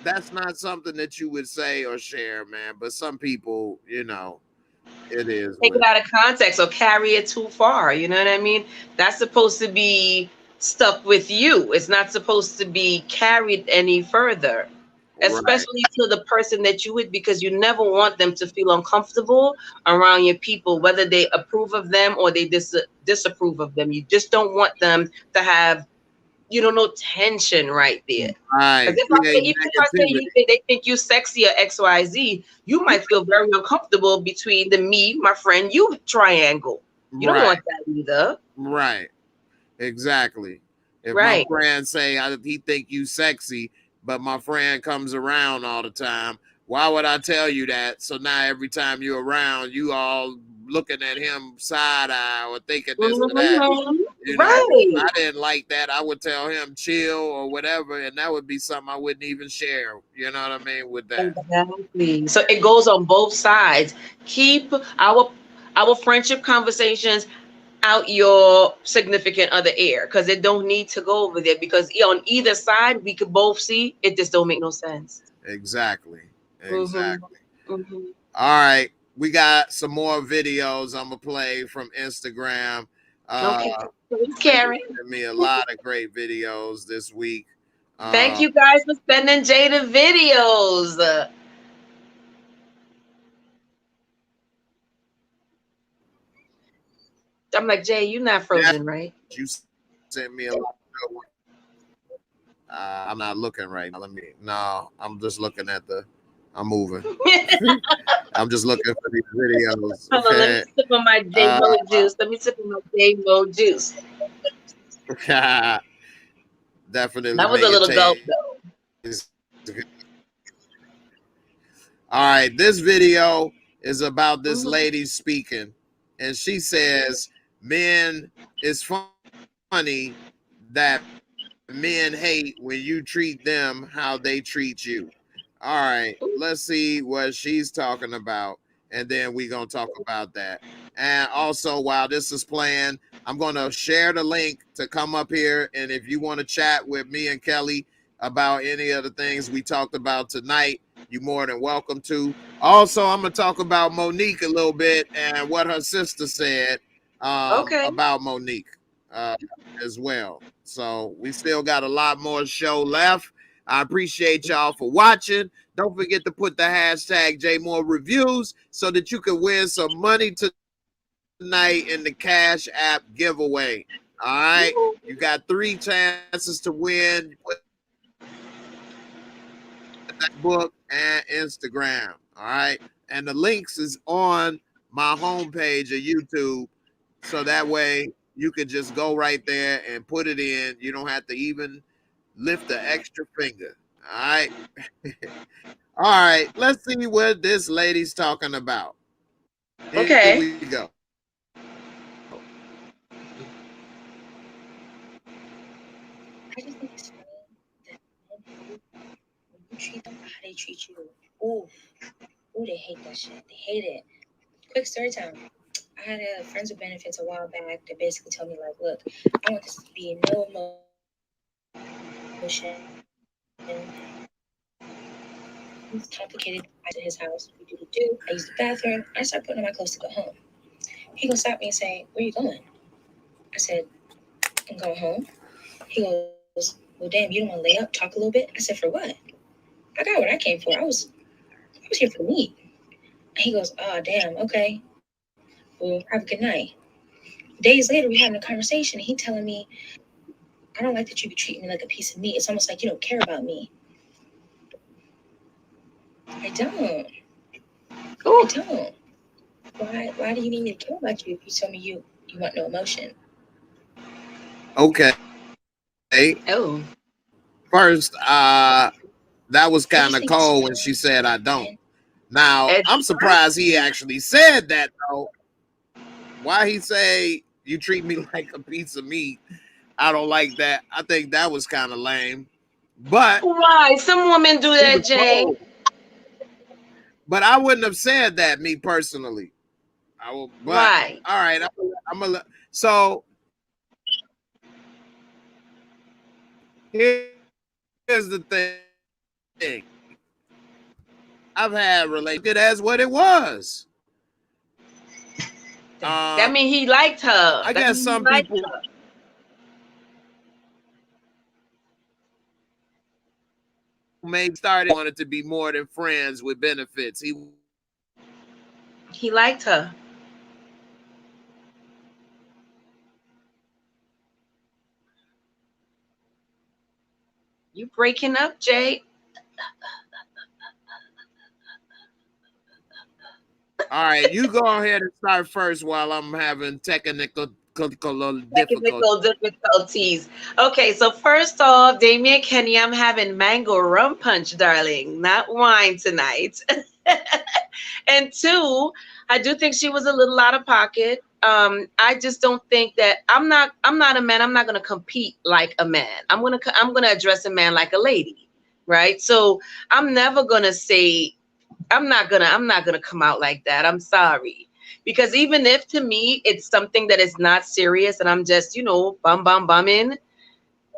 that's not something that you would say or share, man. But some people, you know, it is. Take it out of context or carry it too far. You know what I mean? That's supposed to be stuck with you. It's not supposed to be carried any further, especially to the person that you with, because you never want them to feel uncomfortable around your people, whether they approve of them or they disapprove of them. You just don't want them to have, you know, no tension right there. Right. Because if I say they think you sexy or XYZ, you might feel very uncomfortable between the me, my friend, you triangle. You don't want that either. Right. Exactly. If Right. my friend say he think you sexy, but my friend comes around all the time, why would I tell you that? So now every time you're around, you all looking at him side eye or thinking this or that. You know, I didn't like that. I would tell him chill or whatever, and that would be something I wouldn't even share. You know what I mean with that. Exactly. So it goes on both sides. Keep our friendship conversations out your significant other ear, because it don't need to go over there, because on either side we could both see it just don't make no sense. Exactly. Mm-hmm. Mm-hmm. All right, we got some more videos I'm gonna play from Instagram. Okay, Karen. Me a lot of great videos this week. Thank you guys for sending Jay the videos. I'm like, Jay, you're not frozen, right? You sent me a lot of good. I'm not looking right now. No, I'm just looking at I'm moving. I'm just looking for these videos. Hold on, let me sip on my JAYMOO juice. Let me sip on my JAYMOO juice. Definitely. That was a little gulp, though. All right, this video is about this lady speaking, and she says, men, it's funny that men hate when you treat them how they treat you. All right, let's see what she's talking about, and then we're going to talk about that. And also, while this is playing, I'm going to share the link to come up here, and if you want to chat with me and Kelly about any of the things we talked about tonight, you're more than welcome to. Also, I'm going to talk about Monique a little bit and what her sister said about Monique as well. So we still got a lot more show left. I appreciate y'all for watching. Don't forget to put the hashtag JAYMOOREREVIEWS so that you can win some money tonight in the Cash App giveaway. All right, you got 3 chances to win. Facebook and Instagram. All right, and the links is on my homepage of YouTube, so that way you can just go right there and put it in. You don't have to even lift the extra finger. All right. All right, let's see what this lady's talking about. Here we go. I just think it's funny that when you treat them how they treat you. Ooh, they hate that shit. They hate it. Quick story time. I had a friends with benefits a while back that basically told me, like, look, I want this to be no emotion. It's complicated. I to his house. We do. I use the bathroom. I start putting on my clothes to go home. He gonna stop me and say, "Where you going?" I said, "I'm going home." He goes, "Well, damn, you don't want to lay up, talk a little bit?" I said, "For what? I got what I came for. I was here for me." And he goes, "Oh, damn, okay. Well, have a good night." Days later, we having a conversation, and he telling me, "I don't like that you be treating me like a piece of meat. It's almost like you don't care about me." I don't. I don't. Why do you need me to care about you if you tell me you want no emotion? Okay. Oh. First, that was kind of cold when she said I don't. Now, I'm surprised he actually said that, though. Why he say you treat me like a piece of meat? I don't like that. I think that was kind of lame. But why? Some women do that, Jay. But I wouldn't have said that, me personally. Why? All right, I'm gonna. So here's the thing. I've had relationship as what it was. That means he liked her. I guess some people maybe wanted to be more than friends with benefits. He liked her. You breaking up, Jay? All right, you go ahead and start first while I'm having technical difficulties. Okay, so first off, Damien Kenny, I'm having mango rum punch, darling, not wine tonight. And two, I do think she was a little out of pocket. I just don't think that I'm not a man. I'm not gonna compete like a man. I'm gonna address a man like a lady, right? So I'm never gonna say I'm not gonna come out like that. I'm sorry. Because even if to me it's something that is not serious and I'm just, bumming,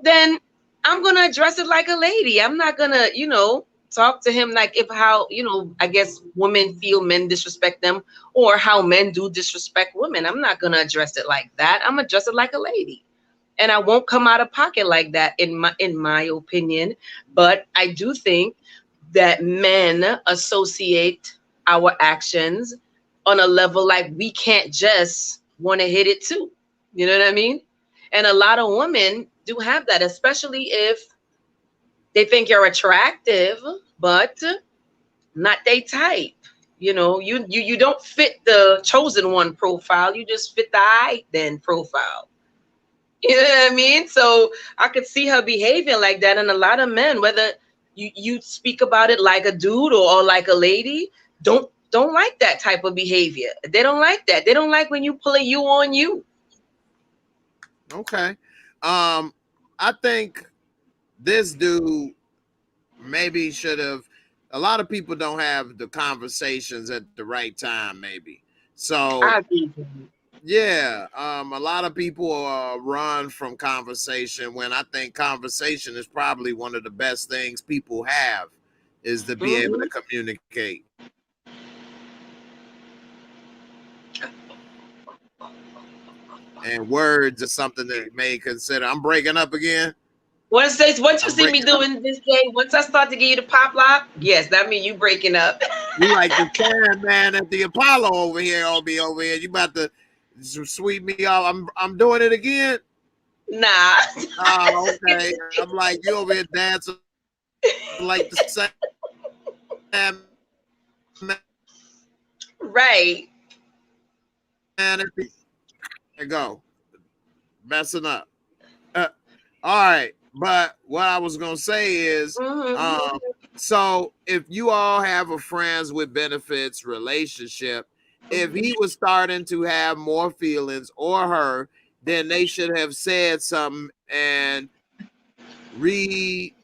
then I'm gonna address it like a lady. I'm not gonna, talk to him like how I guess women feel men disrespect them or how men do disrespect women. I'm not gonna address it like that. I'm gonna address it like a lady. And I won't come out of pocket like that in my opinion. But I do think that men associate our actions on a level like we can't just want to hit it too. You know what I mean? And a lot of women do have that, especially if they think you're attractive, but not they type. You don't fit the chosen one profile. You just fit the I then profile. You know what I mean? So I could see her behaving like that. And a lot of men, whether you speak about it like a dude or like a lady, don't like that type of behavior. They don't like that. They don't like when you pull a you on you. Okay. I think this dude maybe should have. A lot of people don't have the conversations at the right time, maybe. So yeah, a lot of people run from conversation when I think conversation is probably one of the best things people have, is to be able to communicate. And words are something that you may consider. I'm breaking up again. Once you see me doing this day, once I start to give you the pop lock, yes, that means you breaking up. You like the Karen man at the Apollo over here. You about to sweep me off. I'm doing it again. Nah. Oh, okay. I'm like, you over here dancing like the same. Right. Man, there go. Messing up. All right. But what I was going to say is, so if you all have a friends with benefits relationship, if he was starting to have more feelings or her, then they should have said something and readjusted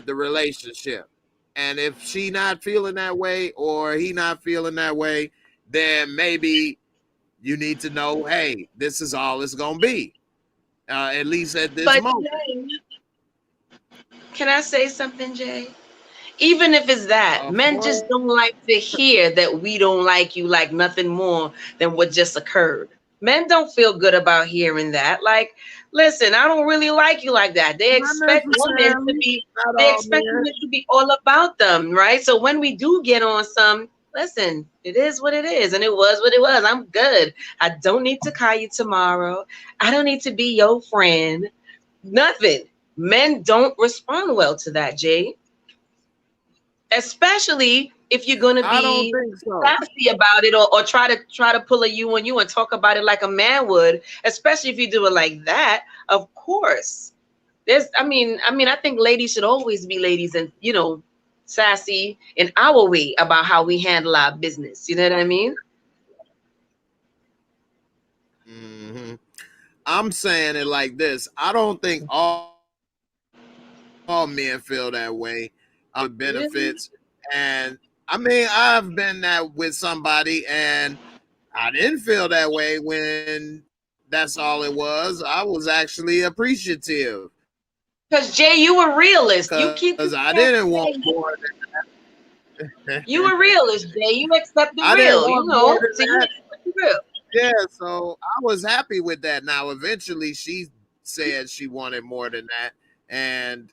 the relationship. And if she not feeling that way or he not feeling that way, then maybe you need to know, hey, this is all it's going to be. At least at this moment. Jay, can I say something, Jay? Even if it's that, men just don't like to hear that we don't like you like nothing more than what just occurred. Men don't feel good about hearing that. Like, listen, I don't really like you like that. They expect women to be, women to be all about them, right? So when we do get on some, listen, it is what it is, and it was what it was. I'm good. I don't need to call you tomorrow. I don't need to be your friend. Nothing. Men don't respond well to that, Jay. Especially if you're gonna be sassy about it or try to pull a you on you and talk about it like a man would, especially if you do it like that. Of course. I think ladies should always be ladies and sassy in our way about how we handle our business. You know what I mean? Mm-hmm. I'm saying it like this. I don't think all men feel that way. Benefits. And I've been that with somebody and I didn't feel that way when that's all it was. I was actually appreciative. Because Jay, you were realist. You keep because I didn't want more than you were realist, Jay. You accept the I didn't real, want you know. more than So you that. accept the real. Yeah, so I was happy with that. Now, eventually, she said she wanted more than that, and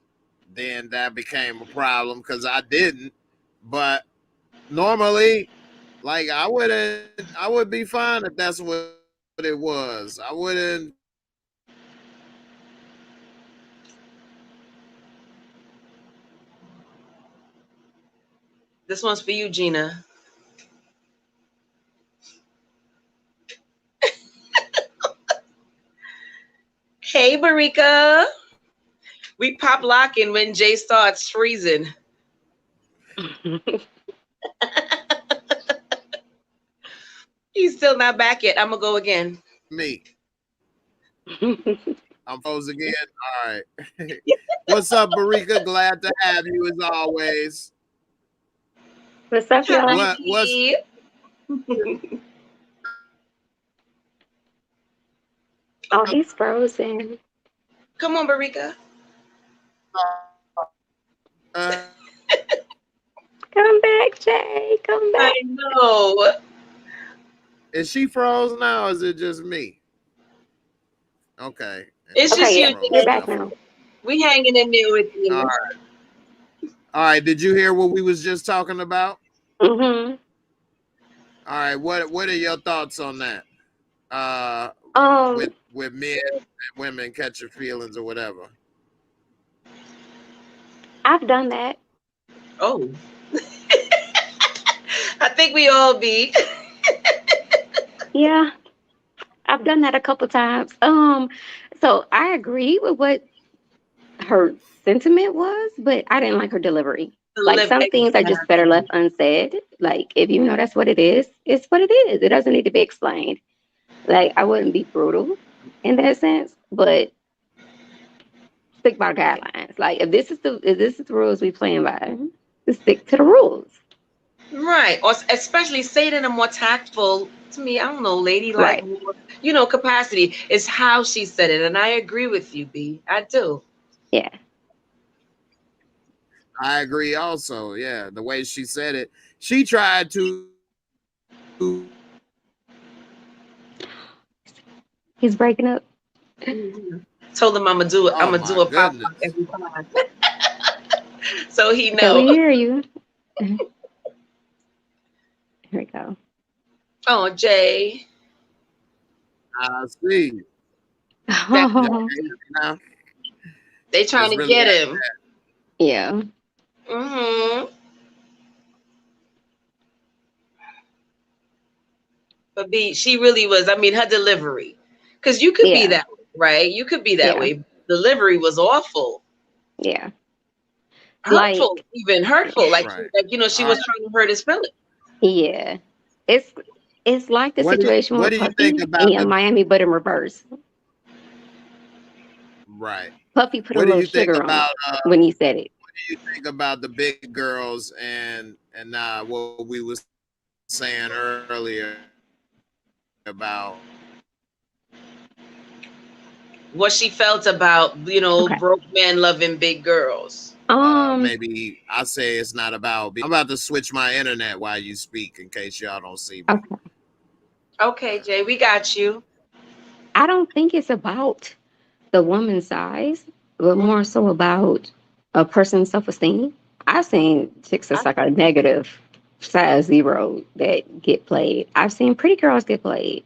then that became a problem because I didn't. But normally, like I would be fine if that's what it was. I wouldn't. This one's for you, Gina. Hey, Barika. We pop locking when Jay starts freezing. He's still not back yet. I'm gonna go again. Me. I'm froze again. All right. What's up, Barika? Glad to have you as always. What's up, y'all? What's Oh, he's frozen. Come on, Barika. Come back, Jay. Come back. I know. is she froze now? Or is it just me? Okay. It's just Okay, you. yeah, you're back now. We hanging in there with you. All right. All right. Did you hear what we was just talking about? Mm-hmm. All right. What are your thoughts on that? With men and women catching feelings or whatever. I've done that. Oh. I think we all be. Yeah, I've done that a couple times. So I agree with what her sentiment was, but I didn't like her delivery. Like some things are just better left unsaid. Like if you know that's what it is, it's what it is. It doesn't need to be explained. Like I wouldn't be brutal in that sense, but stick by the guidelines. Like if this is the rules we playing by, just stick to the rules. Right. Or especially say it in a more tactful, to me, I don't know, ladylike, Right. capacity is how she said it. And I agree with you, B. I do. Yeah. I agree also. Yeah. The way she said it. She tried to He's breaking up. Told him I'm gonna do it. I'm Oh gonna do my a pop goodness. up every time. So he Okay, we know. hear you. Here we go. Oh, Jay. I see. Oh, Now They trying it's to really get him. yeah. Mm-hmm. But B, she really was. I mean, her delivery, because you could be Yeah. that way, right? You could be that Yeah. way. Delivery was awful, Yeah. hurtful, Like, even hurtful. Like, right. she All was right. trying to hurt his feelings. yeah. It's like the situation What with do you think Puffy about and Young Miami, but in reverse. right? Puffy put a What do little you think sugar on about it when he said it. what do you think about the big girls and what we was saying earlier about What she felt about, Okay. broke men loving big girls. maybe I say it's not about. I'm about to switch my internet while you speak in case y'all don't see me. Okay. Okay, Jay, we got you. I don't think it's about the woman's size, but more so about a person's self-esteem. I've seen chicks that's like a negative size 0 that get played. I've seen pretty girls get played.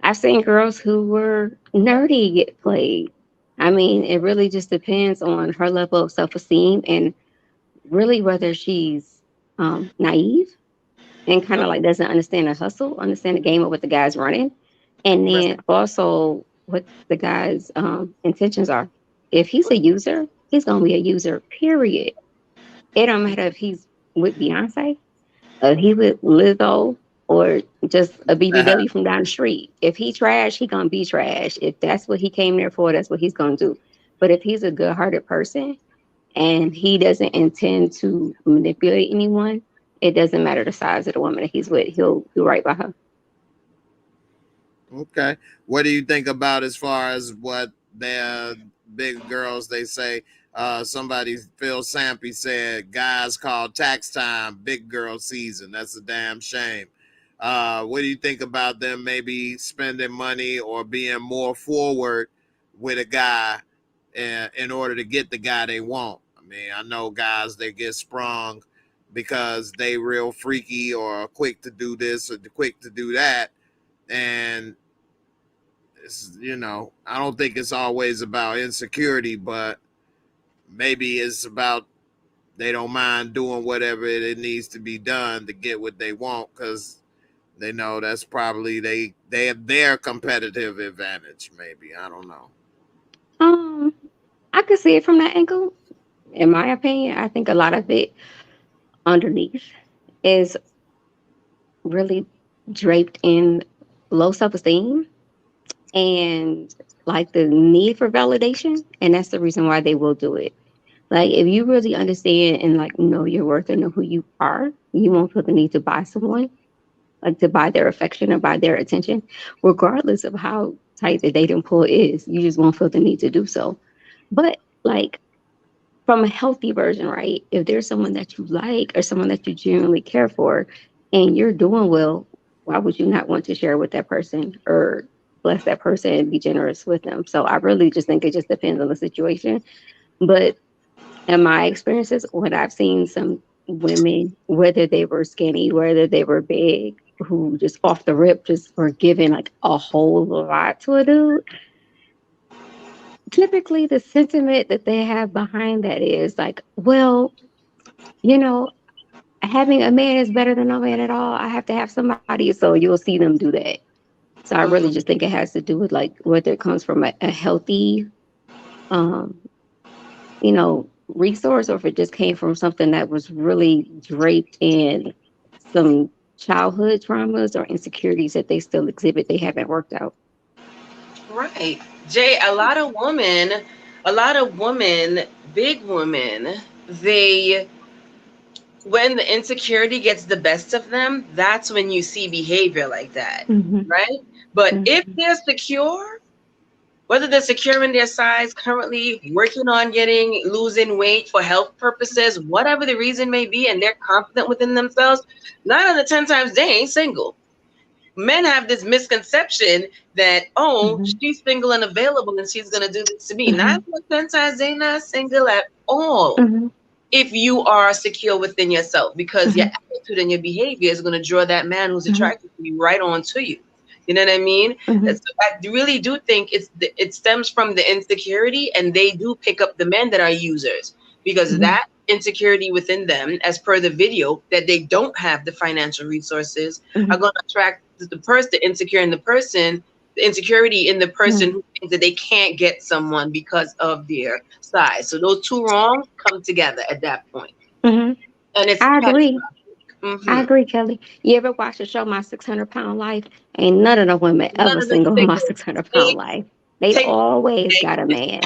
I've seen girls who were nerdy get played. I mean, it really just depends on her level of self-esteem and really whether she's naive and kind of like doesn't understand the hustle, understand the game of what the guy's running, and then also what the guy's intentions are. If he's a user, he's gonna be a user. Period. It don't matter if he's with Beyonce, he with Lizzo, or just a BBW from down the street. If he trash, he gonna be trash. If that's what he came there for, that's what he's gonna do. But if he's a good-hearted person and he doesn't intend to manipulate anyone, it doesn't matter the size of the woman that he's with. He'll right by her. Okay. What do you think about as far as what the big girls they say Somebody, Phil Sampy said, guys called tax time, big girl season. That's a damn shame. What do you think about them maybe spending money or being more forward with a guy in order to get the guy they want? I mean, I know guys, they get sprung because they real freaky or quick to do this or quick to do that. And it's, I don't think it's always about insecurity, but maybe it's about they don't mind doing whatever it needs to be done to get what they want, because they know that's probably they have their competitive advantage. Maybe, I don't know. I could see it from that angle. In my opinion, I think a lot of it underneath is really draped in low self-esteem and like the need for validation, and that's the reason why they will do it. Like, if you really understand and like know your worth and know who you are, you won't feel the need to buy someone, like to buy their affection or buy their attention, regardless of how tight the dating pool is. You just won't feel the need to do so. But like, from a healthy version, right? If there's someone that you like or someone that you genuinely care for and you're doing well, why would you not want to share with that person or bless that person and be generous with them? So I really just think it just depends on the situation. But in my experiences, when I've seen some women, whether they were skinny, whether they were big, who just off the rip just were giving like a whole lot to a dude, typically the sentiment that they have behind that is like, well, you know, having a man is better than no man at all. I have to have somebody. So you'll see them do that. So I really just think it has to do with like whether it comes from a healthy, resource, or if it just came from something that was really draped in some childhood traumas or insecurities that they still exhibit, they haven't worked out. Right. Jay, a lot of women, big women, when the insecurity gets the best of them, that's when you see behavior like that, right? But if they're secure, whether they're secure in their size, currently working on losing weight for health purposes, whatever the reason may be, and they're confident within themselves, 9 out of 10 times they ain't single. Men have this misconception that, she's single and available and she's going to do this to me. 9 out of 10 times they're not single at all. If you are secure within yourself, because your attitude and your behavior is going to draw that man who's attracted to you right on to you. You know what I mean? So I really do think it stems from the insecurity, and they do pick up the men that are users, because that insecurity within them, as per the video, that they don't have the financial resources, are going to attract the insecurity in the person who thinks that they can't get someone because of their size. So those two wrongs come together at that point. And it's I agree. I agree, Kelly. You ever watch the show My 600-Pound Life? Ain't none of the women ever single in My 600-Pound Life. They always got a man.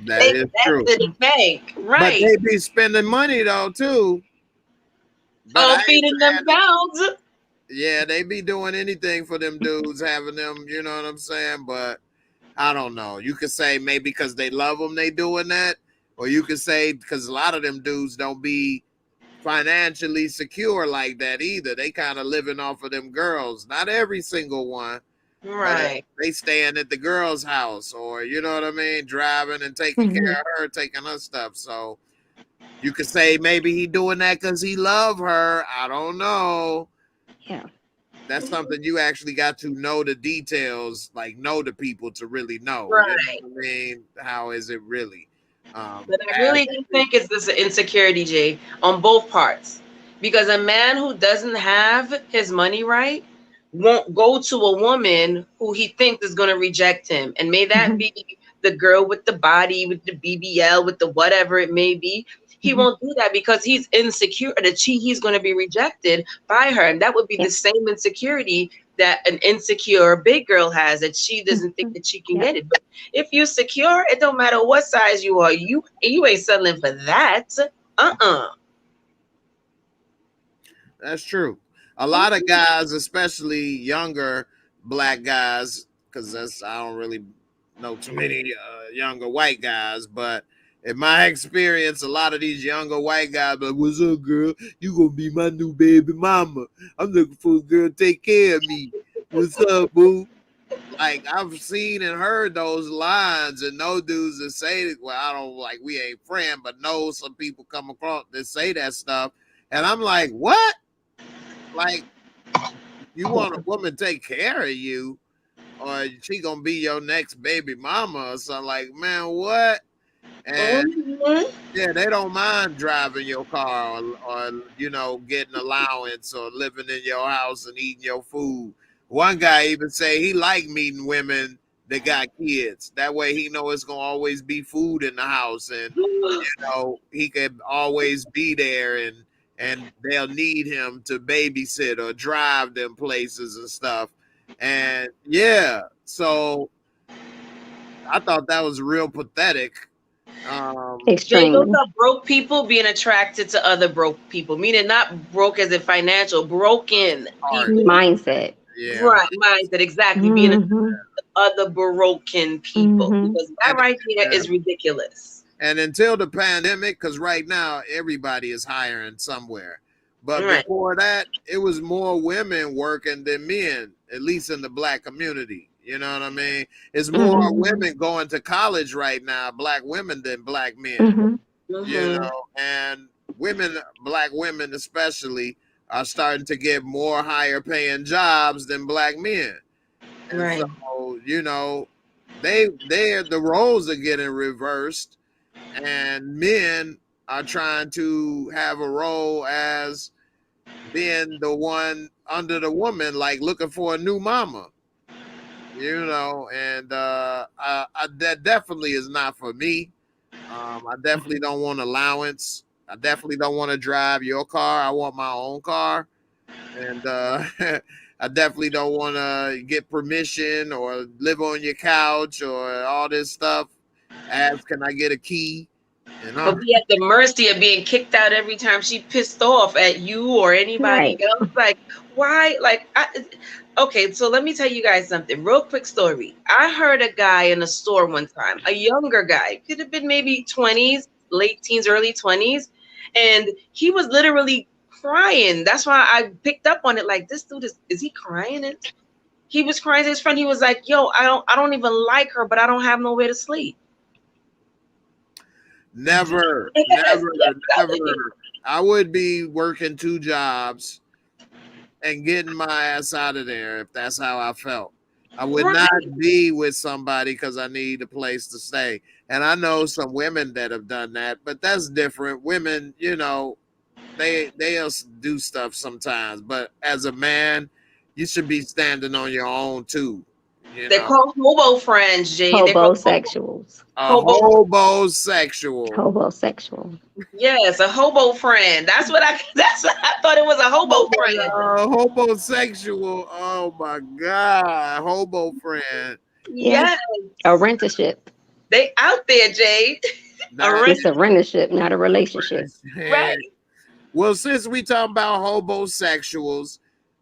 That is true. Right. But they be spending money though too. Feeding them pounds. Yeah, they be doing anything for them dudes, having them, you know what I'm saying? But I don't know. You could say maybe because they love them, they doing that. Or you could say because a lot of them dudes don't be financially secure like that either. They kind of living off of them girls. Not every single one. Right. They staying at the girl's house, or you know what I mean, driving and taking care of her, taking her stuff. So you could say maybe he doing that because he love her. I don't know. Yeah. That's something you actually got to know the details, like know the people to really know. Right. You know what I mean? How is it really? But I really do think it's this insecurity, Jay, on both parts. Because a man who doesn't have his money right won't go to a woman who he thinks is going to reject him. And may that be the girl with the body, with the BBL, with the whatever it may be. He won't do that because he's insecure that he's going to be rejected by her. And that would be the same insecurity that an insecure big girl has, that she doesn't think that she can get it. But if you're secure, it don't matter what size you are. You ain't settling for that. That's true. A lot of guys, especially younger black guys, because I don't really know too many younger white guys, but in my experience, a lot of these younger white guys like, what's up, girl? You gonna be my new baby mama. I'm looking for a girl to take care of me. What's up, boo? Like, I've seen and heard those lines, and no dudes that say it. Well, I don't like, we ain't friends, but know some people come across that say that stuff. And I'm like, what? Like, you want a woman to take care of you, or she gonna be your next baby mama or something? Like, man, what? And yeah, they don't mind driving your car or you know, getting allowance or living in your house and eating your food. One guy even say he like meeting women that got kids. That way he know it's gonna always be food in the house, and you know, he could always be there, and they'll need him to babysit or drive them places and stuff. And yeah, so I thought that was real pathetic. Jay, Extremely. those are broke people being attracted to other broke people, meaning not broke as in financial, broken people. Mindset. Yeah. Right, mindset, exactly. Being attracted to other broken people. Because that right there is ridiculous. And until the pandemic, because right now everybody is hiring somewhere. But before that, it was more women working than men, at least in the black community. You know what I mean? It's more women going to college right now, black women, than black men. You know, and women, black women especially, are starting to get more higher paying jobs than black men. And so, you know, the roles are getting reversed, and men are trying to have a role as being the one under the woman, like looking for a new mama. You know, and that definitely is not for me. I definitely don't want allowance. I definitely don't want to drive your car. I want my own car. And I definitely don't want to get permission or live on your couch or all this stuff. Ask, can I get a key? But be at the mercy of being kicked out every time she pissed off at you or anybody else. Like, why? Like, okay, so let me tell you guys something. Real quick story. I heard a guy in a store one time, a younger guy, could have been maybe 20s, late teens, early 20s, and he was literally crying. That's why I picked up on it. Like, this dude is he crying? And he was crying to his friend. He was like, yo, I don't even like her, but I don't have nowhere to sleep. Never. I would be working 2 jobs and getting my ass out of there if that's how I felt. I would not be with somebody because I need a place to stay. And I know some women that have done that, but that's different. Women, you know, they'll do stuff sometimes, but as a man, you should be standing on your own too. They're called hobo friends, Jay. Hobosexuals. Hobosexual. Yes, a hobo friend. That's what I thought it was, a hobo friend. Homosexual. Oh my God. Hobo friend. Yes. A rentership. They out there, Jay. It's a rentership, not a relationship. Right. Well, since we talking about hobosexuals,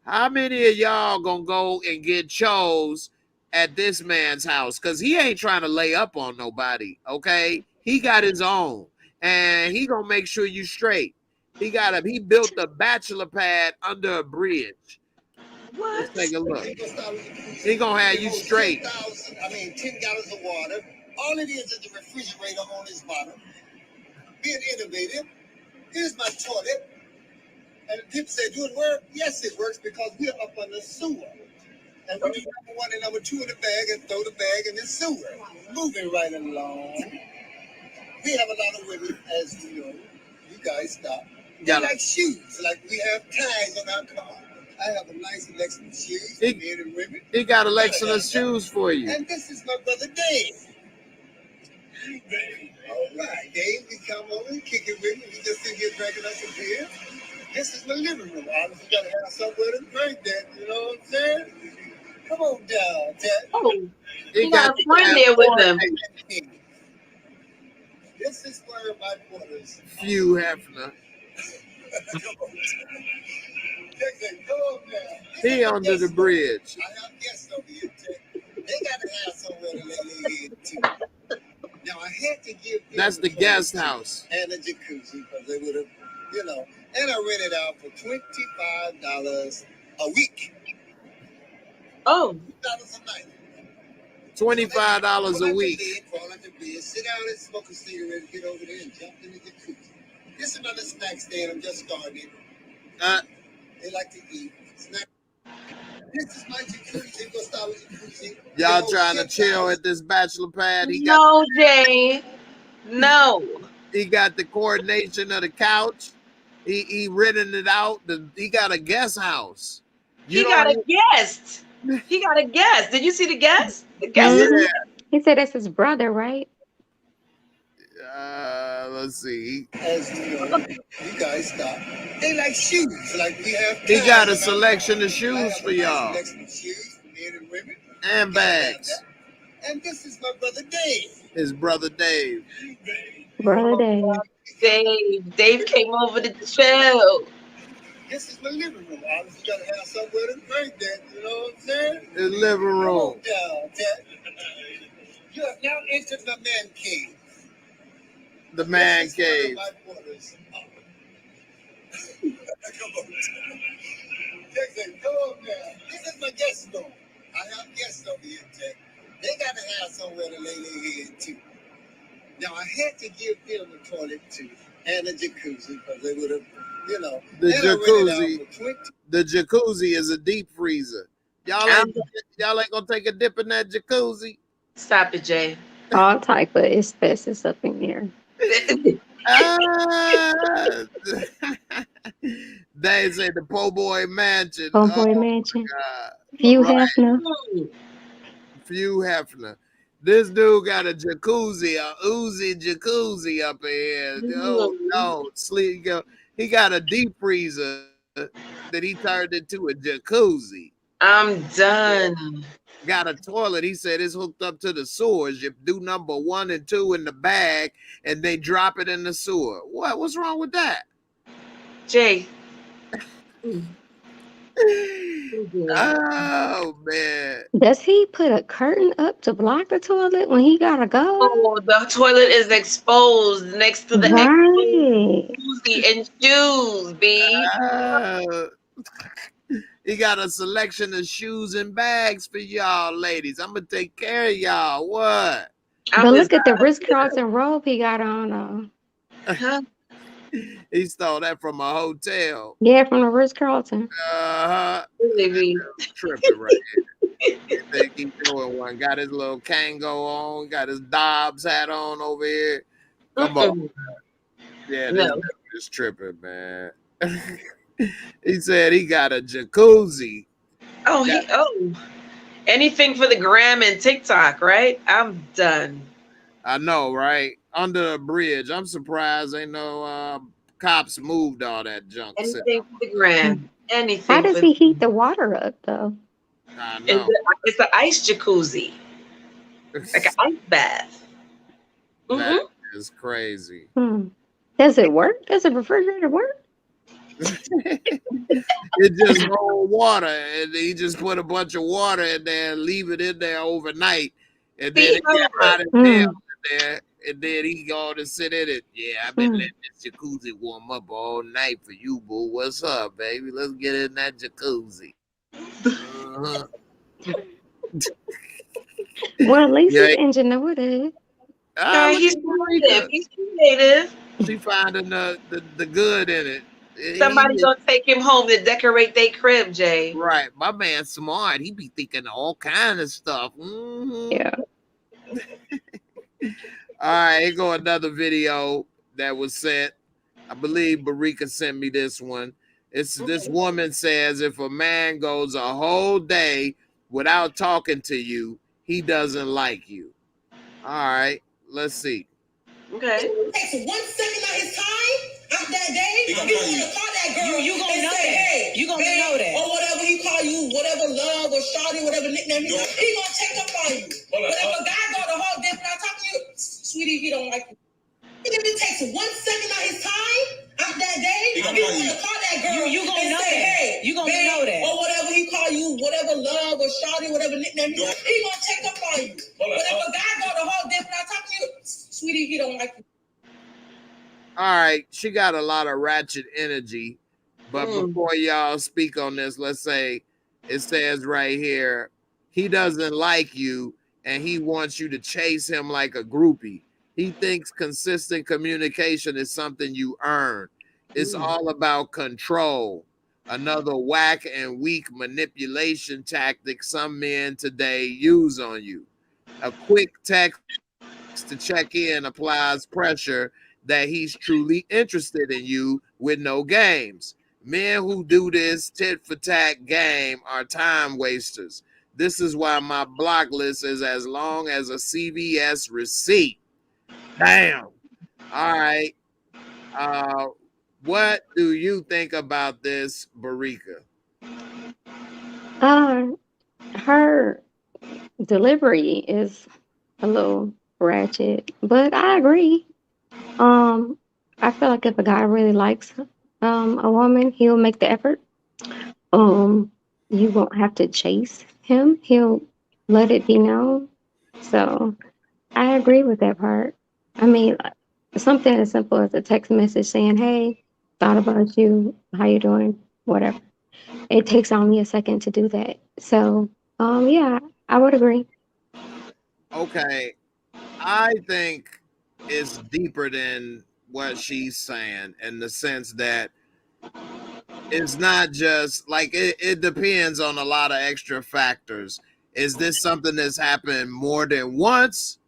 how many of y'all gonna go and get chose at this man's house? Because he ain't trying to lay up on nobody, okay? He got his own, and he gonna make sure you straight. He built a bachelor pad under a bridge. What? Let's take a look. He gonna have you straight. 10 gallons of water. All it is the refrigerator on his bottom. Being innovative. Here's my toilet. And people say, do it work? Yes, it works because we're up on the sewer. And we do number 1 and number 2 in the bag and throw the bag in the sewer. Moving right along. We have a lot of women, as you know. You guys stop. They like shoes. Like we have tags on our car. I have a nice collection of shoes for men and women. He got a collection of shoes for you. And this is my brother Dave. All right, Dave, we come over and kick it with me. We just sit here drinking us a beer. This is my living room. Obviously, got to have somewhere to drink that. You know what I'm saying? Come on down, Ted. Oh, he got a friend there with him. This is where my quarters. Hugh Hefner. Come on down. He under the bridge. I have guests over here, Ted. They got to have somewhere to let me in, too. Now, Now I had to give them That's the guest house. and a jacuzzi because they would have, you know. And I rented out for $25 a week. Oh, $2 a night. $25 a week. Crawl into bed, sit down and smoke a cigarette, get over there and jump in the jacuzzi. This is another snack stand. I'm just starting. They like to eat snack. This is my jacuzzi. Go start with jacuzzi. Y'all trying to chill at this bachelor pad? no, Jay. No. He got the coordination of the couch. He renting it out. He got a guest house. He got a guest. He got a guest. Did you see the guest? The guest. Yeah. He said that's his brother, right? Let's see. As you know, you guys stop. They like shoes, like we have. He got a selection of shoes for y'all. Selection of shoes for men and women. And bags. And this is my brother Dave. His brother Dave. Brother Dave. Dave came over to chill. This is my living room. Obviously, you gotta have somewhere to drink that. You know what I'm saying? His living room. You have now entered the man cave. The man cave. Come on. Jackson, come on now. This is my guest room. I have guests over here, Jack. They gotta have somewhere to lay their head too. Now I had to give them a toilet too and a jacuzzi because they would have, you know. The jacuzzi is a deep freezer. Y'all ain't gonna take a dip in that jacuzzi. Stop it, Jay. All type of asbestos up in there. They say the po' boy mansion. Po' boy mansion. Few Hefner. Few Hefner. This dude got a jacuzzi, a Uzi jacuzzi up in here. Oh no, sleep. He got a deep freezer that he turned into a jacuzzi. I'm done. Got a toilet. He said it's hooked up to the sewers. You do number 1 and 2 in the bag, and they drop it in the sewer. What? What's wrong with that? Jay. Oh man. Does he put a curtain up to block the toilet when he gotta go? Oh, the toilet is exposed next to the jacuzzi and shoes, B. He got a selection of shoes and bags for y'all ladies. I'm gonna take care of y'all. What? But look at the Ritz-Carlton robe he got on. He stole that from a hotel. Yeah, from the Ritz-Carlton. Tripping right here. He think he's doing one. Got his little Kango on. Got his Dobbs hat on over here. Come on. Yeah, this is tripping, man. He said he got a jacuzzi. Oh, anything for the gram and TikTok, right? I'm done. I know, right? Under a bridge. I'm surprised ain't no cops moved all that junk. Anything for the gram. Anything. How does he heat the water up though? I know. It's an ice jacuzzi. Like an ice bath. That is crazy. Does it work? Does the refrigerator work? It just roll water, and he just put a bunch of water in there and leave it in there overnight, and then it get hot as hell in there, and then he go to sit in it. Yeah, I've been letting this jacuzzi warm up all night for you, boo. What's up, baby? Let's get in that jacuzzi. Well, at least he's ingenuitive. He's creative. He's creative. She finding the good in it. Somebody gonna take him home to decorate their crib, Jay. Right, my man's smart. He be thinking all kind of stuff. Yeah. All right, here go another video that was sent. I believe Barika sent me this one. It's this woman says if a man goes a whole day without talking to you, he doesn't like you. All right, let's see. Okay. It takes 1 second of his time out that day. You want to call that girl. You gonna know say, that. Hey, you gonna know that. Or whatever he call you, whatever love or shawty, whatever nickname he gonna check up on you. But if a guy go the whole day without talking to you, sweetie, he don't like you. If it takes 1 second of his time out that day, you want to call that girl. You gonna know say, that. Hey, You gonna know that. Or whatever he call you, whatever love or shawty, whatever nickname he gonna check up on you. But if a guy go the whole day without talking to you, P-Diddy, he don't like. All right, she got a lot of ratchet energy. But Mm. before y'all speak on this, let's say it says right here, he doesn't like you and he wants you to chase him like a groupie. He thinks consistent communication is something you earn. It's all about control. Another whack and weak manipulation tactic some men today use on you. A quick text to check in applies pressure that he's truly interested in you with no games. Men who do this tit for tat game are time wasters. This is why my block list is as long as a CVS receipt. Damn. All right. What do you think about this, Barika? Her delivery is a little ratchet, but I agree. I feel like if a guy really likes a woman, he'll make the effort. You won't have to chase him. He'll let it be known. So I agree with that part. I mean, something as simple as a text message saying, "Hey, thought about you. How you doing? Whatever." It takes only a second to do that. So, yeah, I would agree. Okay. I think it's deeper than what she's saying in the sense that it's not just like it depends on a lot of extra factors. Is this something that's happened more than once?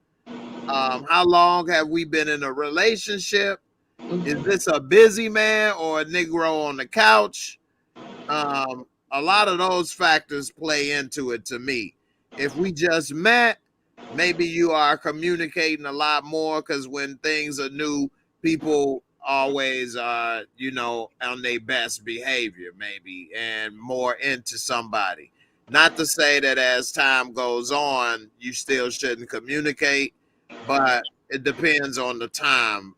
How long have we been in a relationship? Is this a busy man or a Negro on the couch? A lot of those factors play into it to me. If we just met, maybe you are communicating a lot more because when things are new, people always are, on their best behavior, maybe, and more into somebody. Not to say that as time goes on, you still shouldn't communicate, but it depends on the time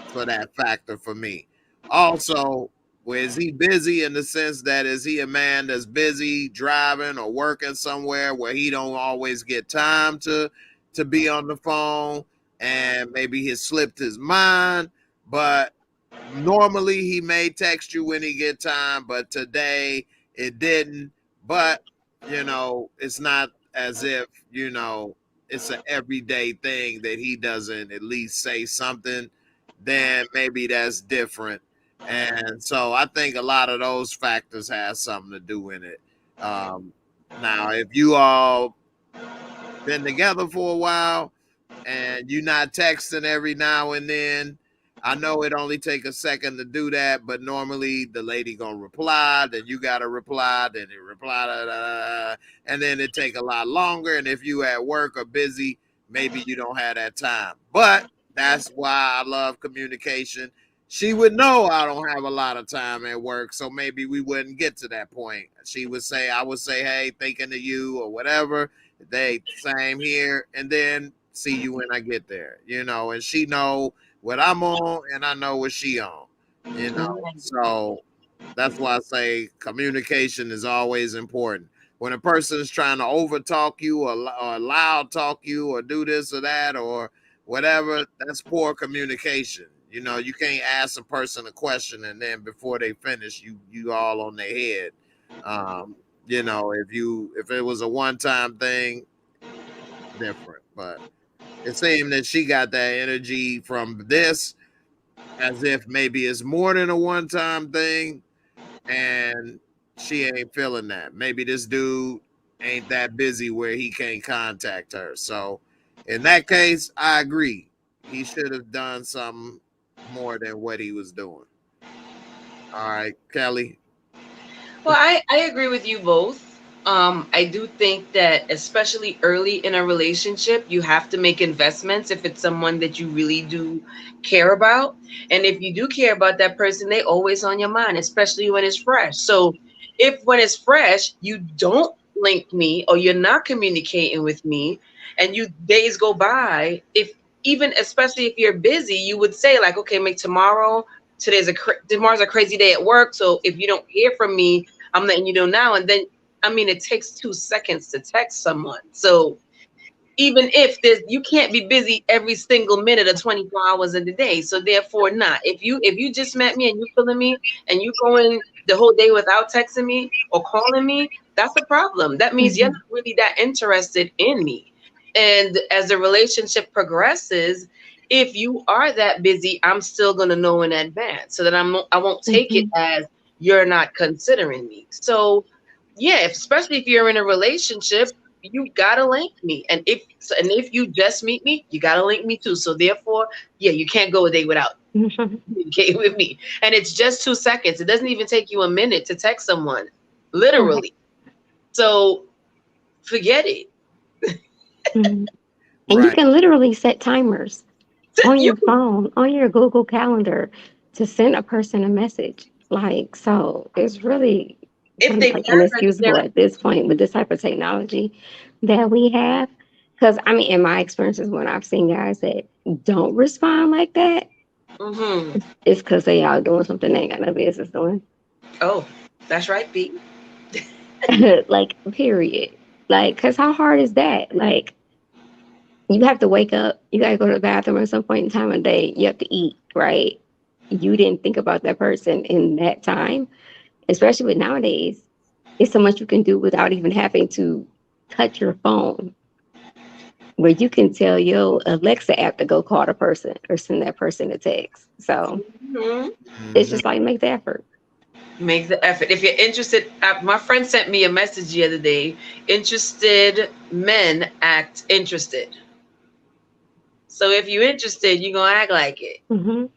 for that factor for me. Also, is he busy in the sense that is he a man that's busy driving or working somewhere where he don't always get time to be on the phone and maybe he slipped his mind, but normally he may text you when he get time, but today it didn't. But it's not as if it's an everyday thing that he doesn't at least say something. Then maybe that's different. And so I think a lot of those factors have something to do in it. Now, if you all been together for a while and you're not texting every now and then, I know it only take a second to do that, but normally the lady gonna reply, then you gotta reply, then it reply, and then it take a lot longer. And if you at work or busy, maybe you don't have that time. But that's why I love communication. She would know I don't have a lot of time at work, so maybe we wouldn't get to that point. I would say, hey, thinking of you or whatever. They same here, and then see you when I get there, and she know what I'm on and I know what she on, so that's why I say communication is always important. When a person is trying to over talk you or loud talk you or do this or that or whatever, that's poor communication. You can't ask a person a question and then before they finish, you all on their head. If it was a one-time thing, different. But it seemed that she got that energy from this as if maybe it's more than a one-time thing, and she ain't feeling that. Maybe this dude ain't that busy where he can't contact her. So in that case, I agree. He should have done something more than what he was doing. All right, Kelly. Well, I agree with you both. I do think that especially early in a relationship, you have to make investments if it's someone that you really do care about. And if you do care about that person, they always on your mind, especially when it's fresh. So if when it's fresh, you don't link me or you're not communicating with me and days go by, especially if you're busy, you would say like, okay, make tomorrow's a crazy day at work. So if you don't hear from me, I'm letting you know now. And then, it takes 2 seconds to text someone. So even if you can't be busy every single minute of 24 hours of the day. So therefore not. If you just met me and you feeling me and you going the whole day without texting me or calling me, that's a problem. That means you're not really that interested in me. And as the relationship progresses, if you are that busy, I'm still gonna know in advance so that I won't take it as you're not considering me. So yeah, especially if you're in a relationship, you gotta link me. And if you just meet me, you gotta link me too. So therefore, yeah, you can't go a day without communicating with me. And it's just 2 seconds. It doesn't even take you a minute to text someone, literally. So forget it. And you can literally set timers on your phone, on your Google Calendar, to send a person a message. Like, so it's really kind of like inexcusable at this point with this type of technology that we have. Because I mean, in my experiences, when I've seen guys that don't respond like that, it's because they out doing something they ain't got no business doing. Oh, that's right, Pete. Like, period. Like, because how hard is that? Like, you have to wake up, you gotta go to the bathroom at some point in time of the day, you have to eat, right? You didn't think about that person in that time, especially with nowadays. It's so much you can do without even having to touch your phone, where you can tell your Alexa app to go call the person or send that person a text. So it's just like, make the effort. Make the effort. If you're interested, my friend sent me a message the other day. Interested men act interested. So if you're interested, you're gonna act like it. I mean,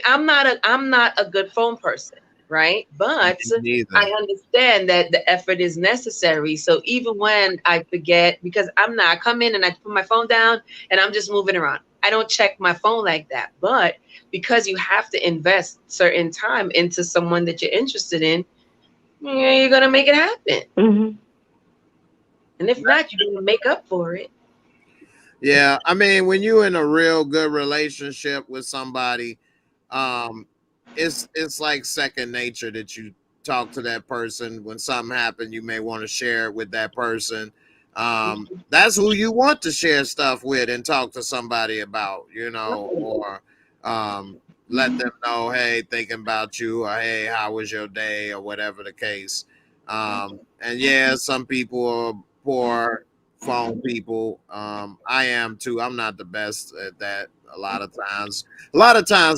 I'm not a good phone person, right? But I understand that the effort is necessary. So even when I forget, because I come in and I put my phone down and I'm just moving around. I don't check my phone like that. But because you have to invest certain time into someone that you're interested in, you're gonna make it happen. And if not, you're gonna make up for it. Yeah, I mean, when you're in a real good relationship with somebody, it's like second nature that you talk to that person. When something happened, you may want to share it with that person. That's who you want to share stuff with and talk to somebody about, or let them know, hey, thinking about you, or hey, how was your day, or whatever the case. And yeah, some people are poor phone people. I am too. I'm not the best at that a lot of times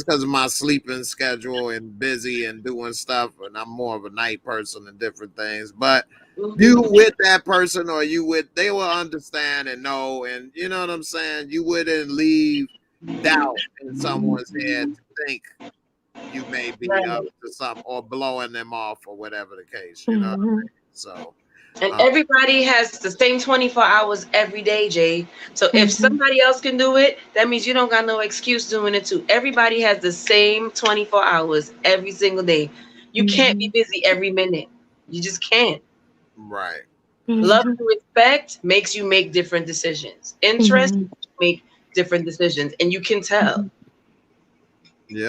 because of my sleeping schedule and busy and doing stuff, and I'm more of a night person and different things. But you with that person, or they will understand and know, and you know what I'm saying? You wouldn't leave doubt in someone's head to think you may be up to something or blowing them off or whatever the case, you know what I mean? So and everybody has the same 24 hours every day, Jay. So if somebody else can do it, that means you don't got no excuse doing it too. Everybody has the same 24 hours every single day. You can't be busy every minute. You just can't. Right. Love and respect makes you make different decisions. Interest make different decisions, and you can tell.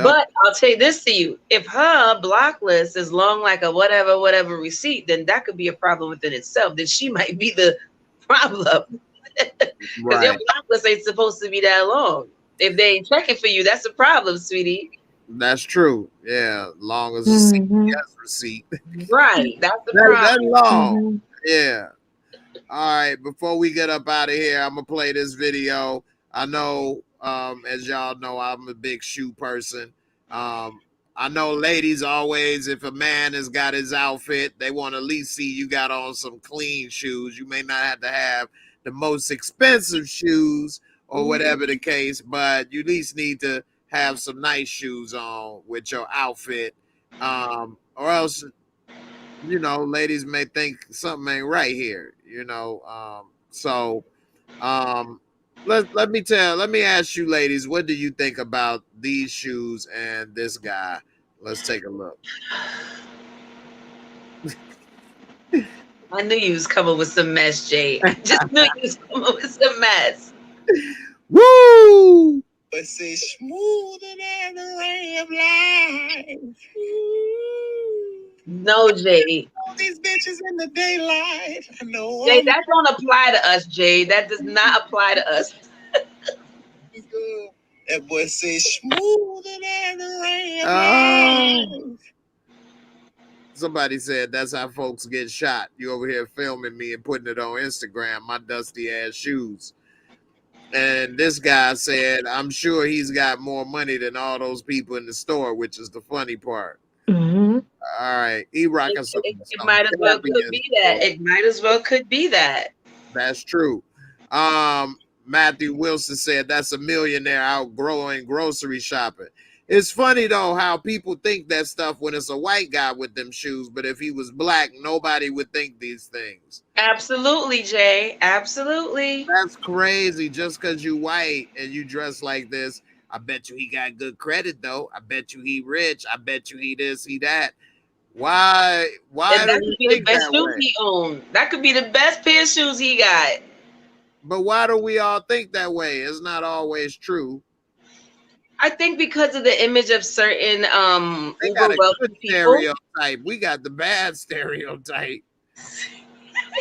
But I'll say this to you: if her block list is long like a whatever receipt, then that could be a problem within itself. Then she might be the problem, because your block list ain't supposed to be that long. If they ain't checking for you, that's a problem, sweetie. That's true. Yeah, long as a CPS receipt. Right, that's the problem. That's long. Yeah. All right. Before we get up out of here, I'm gonna play this video. I know, as y'all know, I'm a big shoe person. I know ladies always, if a man has got his outfit, they want to at least see you got on some clean shoes. You may not have to have the most expensive shoes or whatever the case, but you at least need to have some nice shoes on with your outfit, or else, ladies may think something ain't right here, so let me ask you ladies, what do you think about these shoes and this guy? Let's take a look. I knew you was coming with some mess, Jay. I just knew you was coming with some mess. Woo! But say smoother than the ray of light. No, Jay. All these bitches in the daylight. I know. Jay, that don't apply to us, Jay. That does not apply to us. That boy says smoother than the rain. Oh. Somebody said that's how folks get shot. You over here filming me and putting it on Instagram, my dusty ass shoes. And this guy said, I'm sure he's got more money than all those people in the store, which is the funny part. Mm-hmm. All right. He rocking It might as well could be that. It might as well could be that. That's true. Matthew Wilson said that's a millionaire outgrowing grocery shopping. It's funny though how people think that stuff when it's a white guy with them shoes, but if he was black, nobody would think these things. Absolutely, Jay. Absolutely. That's crazy. Just because you white and you dress like this, I bet you he got good credit though. I bet you he rich. I bet you he this, he that. Why that do could we be the think best that shoes way? he owned. That could be the best pair of shoes he got. But why do we all think that way? It's not always true. I think because of the image of certain They uber got a wealthy good people. stereotype. We got the bad stereotype.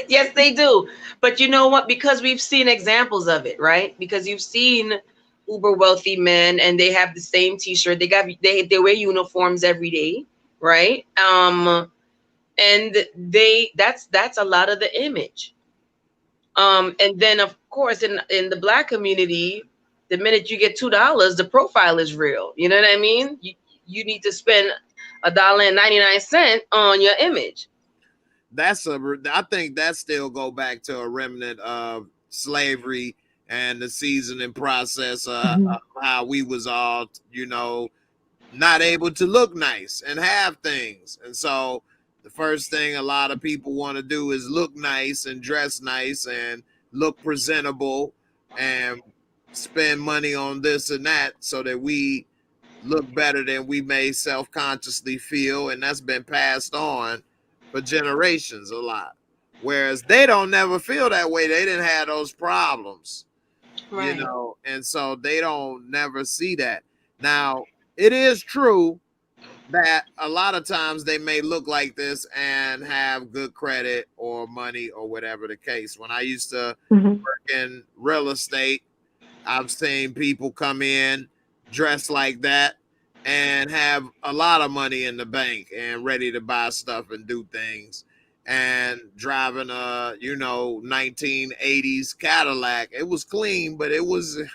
Yes, they do. But you know what? Because we've seen examples of it, right? Because you've seen uber wealthy men and they have the same t-shirt. They wear uniforms every day, right? And that's a lot of the image. And then of course in the black community, the minute you get $2, the profile is real. You know what I mean? You need to spend $1.99 on your image. I think that still go back to a remnant of slavery and the seasoning process of how we was all, not able to look nice and have things. And so the first thing a lot of people want to do is look nice and dress nice and look presentable and spend money on this and that so that we look better than we may self-consciously feel. And that's been passed on for generations a lot. Whereas they don't never feel that way. They didn't have those problems, Right. And so they don't never see that. Now, it is true that a lot of times they may look like this and have good credit or money or whatever the case. When I used to work in real estate, I've seen people come in dressed like that and have a lot of money in the bank and ready to buy stuff and do things and driving a 1980s Cadillac. It was clean, but it wasn't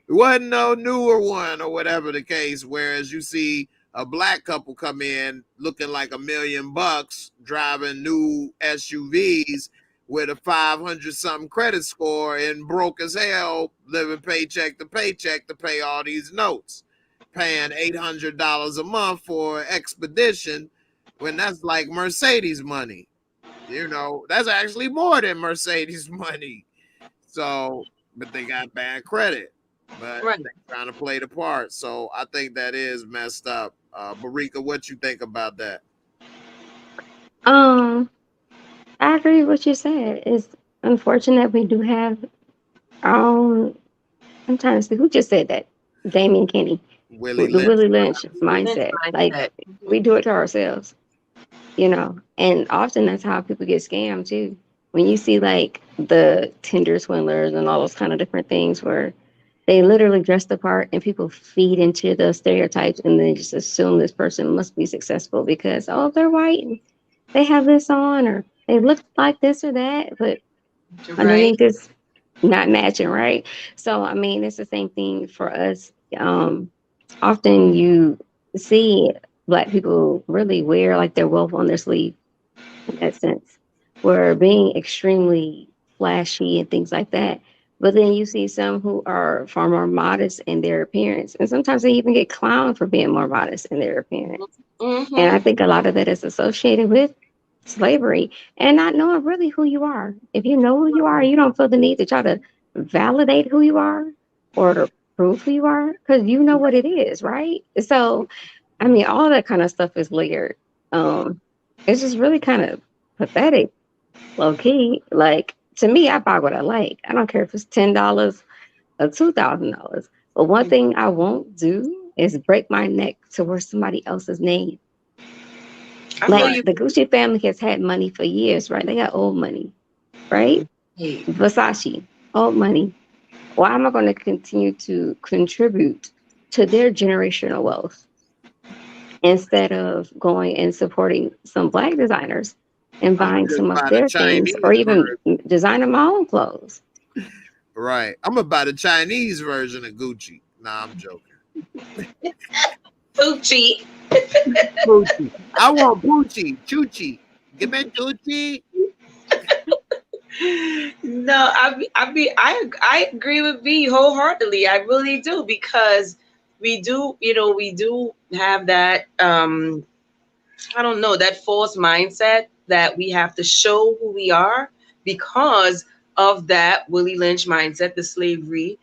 no newer one or whatever the case. Whereas you see a black couple come in looking like $1 million, driving new SUVs with a 500 something credit score and broke as hell, living paycheck to paycheck to pay all these notes, paying $800 a month for expedition when that's like Mercedes money. That's actually more than Mercedes money. So, but they got bad credit, but they're trying to play the part. So I think that is messed up. Marika, what you think about that? I agree with what you said. It's unfortunate we do have I'm trying to see who just said that. Damien Kinney. Willie Lynch mindset. Like we do it to ourselves. And often that's how people get scammed too. When you see like the Tinder swindlers and all those kind of different things where they literally dress the part and people feed into those stereotypes and then just assume this person must be successful because, they're white and they have this on or they look like this or that, but underneath it's not matching, right? So, I mean, it's the same thing for us. Often you see Black people really wear like their wealth on their sleeve in that sense. We're being extremely flashy and things like that. But then you see some who are far more modest in their appearance. And sometimes they even get clowned for being more modest in their appearance. And I think a lot of that is associated with slavery and not knowing really who you are. If you know who you are, you don't feel the need to try to validate who you are or to prove who you are because you know what it is, right? So, I mean, all that kind of stuff is layered. It's just really kind of pathetic, low key. Like, to me, I buy what I like. I don't care if it's $10 or $2,000. But one thing I won't do is break my neck to wear somebody else's name. I feel Like you. the Gucci family has had money for years, right? They got old money, right? Versace, old money. Why am I going to continue to contribute to their generational wealth instead of going and supporting some Black designers and I'm gonna buying some just of buy the their things, or Chinese even version. designing my own clothes? Right. I'm gonna buy the Chinese version of Gucci. Nah, I'm joking. Gucci. Gucci. I want Gucci. Chuchi. Give me Gucci. No, I agree with B wholeheartedly. I really do, because we do, we do have that I don't know, that false mindset that we have to show who we are because of that Willie Lynch mindset, the slavery,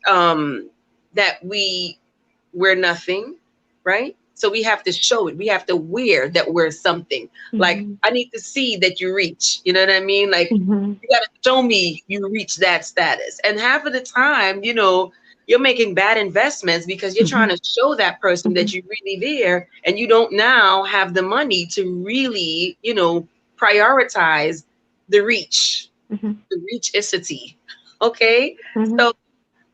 that we're nothing, right? So we have to show it. We have to wear that we're something. Like, I need to see that you reach. You know what I mean? Like, you got to show me you reach that status. And half of the time, you're making bad investments because you're trying to show that person that you're really there, and you don't now have the money to really, prioritize the reach, the reachicity. Okay? So,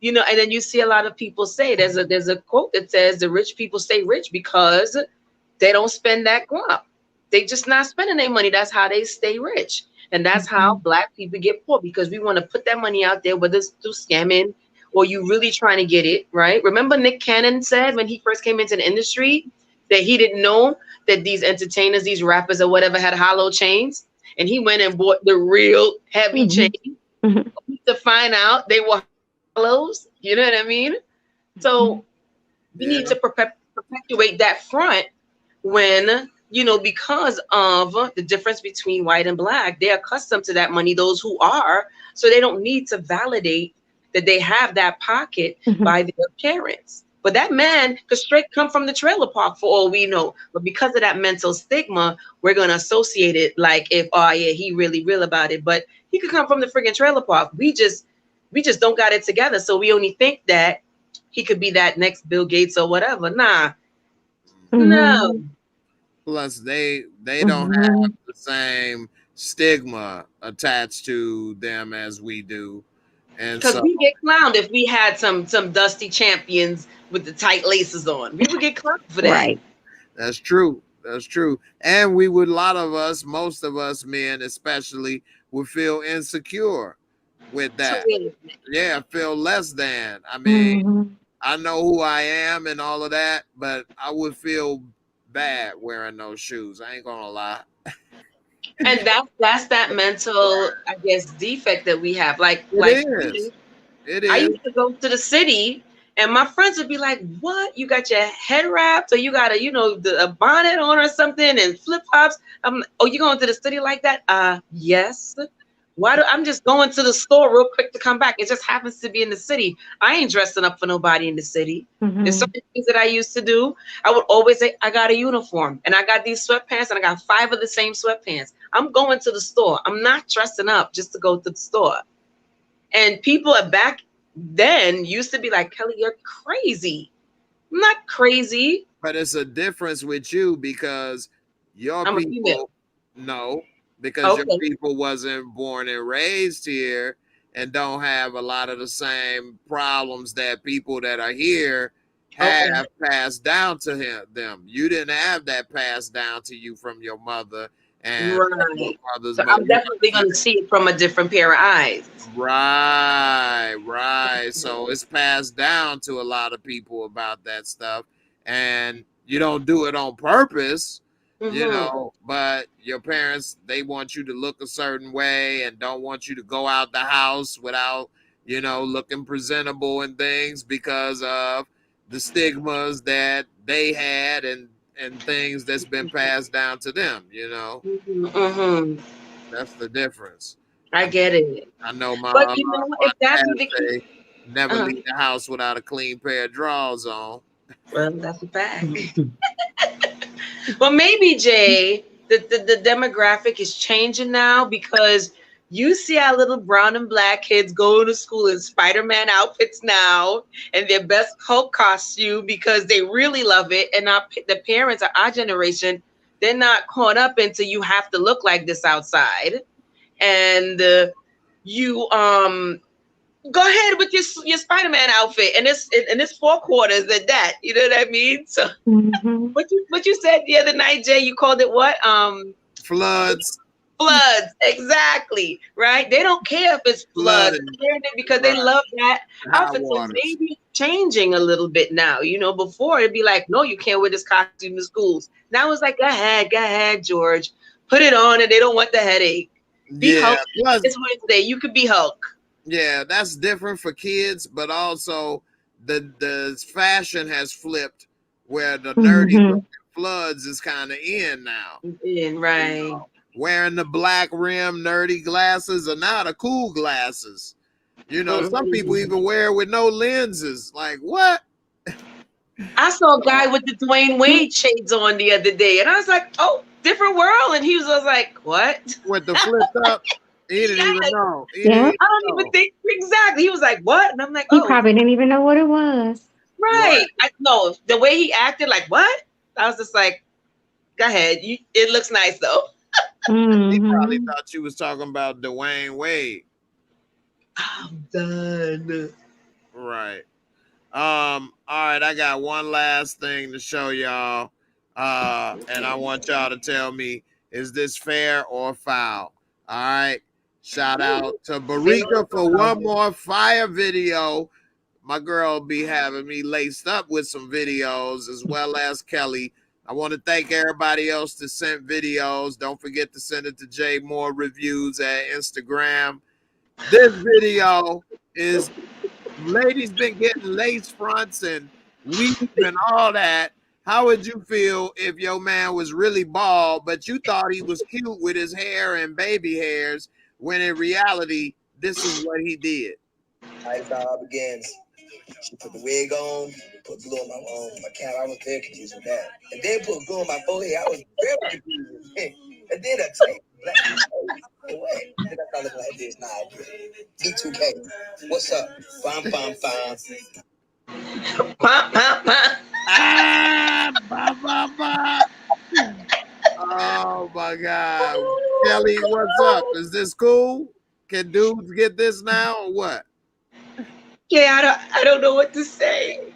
and then you see a lot of people say, there's a quote that says the rich people stay rich because they don't spend that guap. They just not spending their money. That's how they stay rich. And that's how Black people get poor, because we want to put that money out there, whether it's through scamming or you really trying to get it, right? Remember Nick Cannon said when he first came into the industry that he didn't know that these entertainers, these rappers or whatever, had hollow chains. And he went and bought the real heavy chain to find out they were hollows. You know what I mean? So we need to perpetuate that front when, because of the difference between white and Black, they're accustomed to that money, those who are, so they don't need to validate that they have that pocket by their parents. But that man could straight come from the trailer park for all we know. But because of that mental stigma, we're going to associate it like if, oh yeah, he really real about it. But he could come from the friggin' trailer park. We just don't got it together. So we only think that he could be that next Bill Gates or whatever. Nah. No. Plus, they don't have the same stigma attached to them as we do, and because so we get clowned if we had some dusty champions with the tight laces on. We would get clowned for that. Right. That's true. That's true. And we would, most of us men especially, would feel insecure with that. Yeah, feel less than. I mean, I know who I am and all of that, but I would feel bad wearing those shoes. I ain't gonna lie. And that's that mental, I guess, defect that we have. It is. I used to go to the city and my friends would be like, what? You got your head wrapped, or you got a bonnet on or something and flip-flops? Oh, you going to the city like that? Yes. I'm just going to the store real quick to come back. It just happens to be in the city. I ain't dressing up for nobody in the city. There's certain things that I used to do. I would always say, I got a uniform and I got these sweatpants and I got 5 of the same sweatpants. I'm going to the store. I'm not dressing up just to go to the store. And people back then used to be like, Kelly, you're crazy. I'm not crazy. But it's a difference with you because your people know. Because your people wasn't born and raised here and don't have a lot of the same problems that people that are here have passed down to them. You didn't have that passed down to you from your mother and your mother's mother. I'm definitely going to see it from a different pair of eyes. Right. So it's passed down to a lot of people about that stuff. And you don't do it on purpose. But your parents, they want you to look a certain way and don't want you to go out the house without, looking presentable and things because of the stigmas that they had and things that's been passed down to them, That's the difference. I get it. I know my but if that be the case, never leave the house without a clean pair of drawers on. Well, that's a fact. Well, maybe, Jay, the demographic is changing now because you see our little brown and Black kids going to school in Spider-Man outfits now and their best Hulk costume because they really love it. And the parents of our generation They're not caught up into you have to look like this outside, and you go ahead with your Spider-Man outfit, and it's 4 quarters at that. You know what I mean? So what you said the other night, Jay, you called it what? Floods. Floods, exactly, right? They don't care if it's floods because they love that outfit. So maybe changing a little bit now. You know, before it'd be like, no, you can't wear this costume to schools. Now it's like, go ahead, George, put it on, and they don't want the headache. Be Hulk. It's Wednesday. You could be Hulk. Yeah, that's different for kids, but also the fashion has flipped where the nerdy floods is kind of in now. Right. You know, wearing the black rim nerdy glasses are now the cool glasses. You know, some people even wear with no lenses. Like, what? I saw a guy with the Dwayne Wade shades on the other day, and I was like, oh, different world. And he was like, what? With the flipped up. He didn't even know. I don't even think exactly. He was like, what? And I'm like, he probably didn't even know what it was. Right. I know the way he acted, like, what? I was just like, go ahead. It looks nice though. He probably thought you was talking about Dwayne Wade. I'm done. Right. All right, I got one last thing to show y'all. And I want y'all to tell me, is this fair or foul? All right. Shout out to Barika for one more fire video. My girl be having me laced up with some videos, as well as Kelly. I want to thank everybody else that sent videos. Don't forget to send it to JAYMOOREREVIEWS at Instagram. This video is ladies been getting lace fronts and weave and all that. How would you feel if your man was really bald, but you thought he was cute with his hair and baby hairs, when in reality, this is what he did? That's how it begins. She put the wig on, put glue on my cap. I was very confused with that. And then put glue on my forehead. I was very confused. And then I take black. What? Then I started like this. Nah, B2K. What's up? Fine. Oh my God. Kelly, what's up? Is this cool? Can dudes get this now or what? Yeah, I don't know what to say.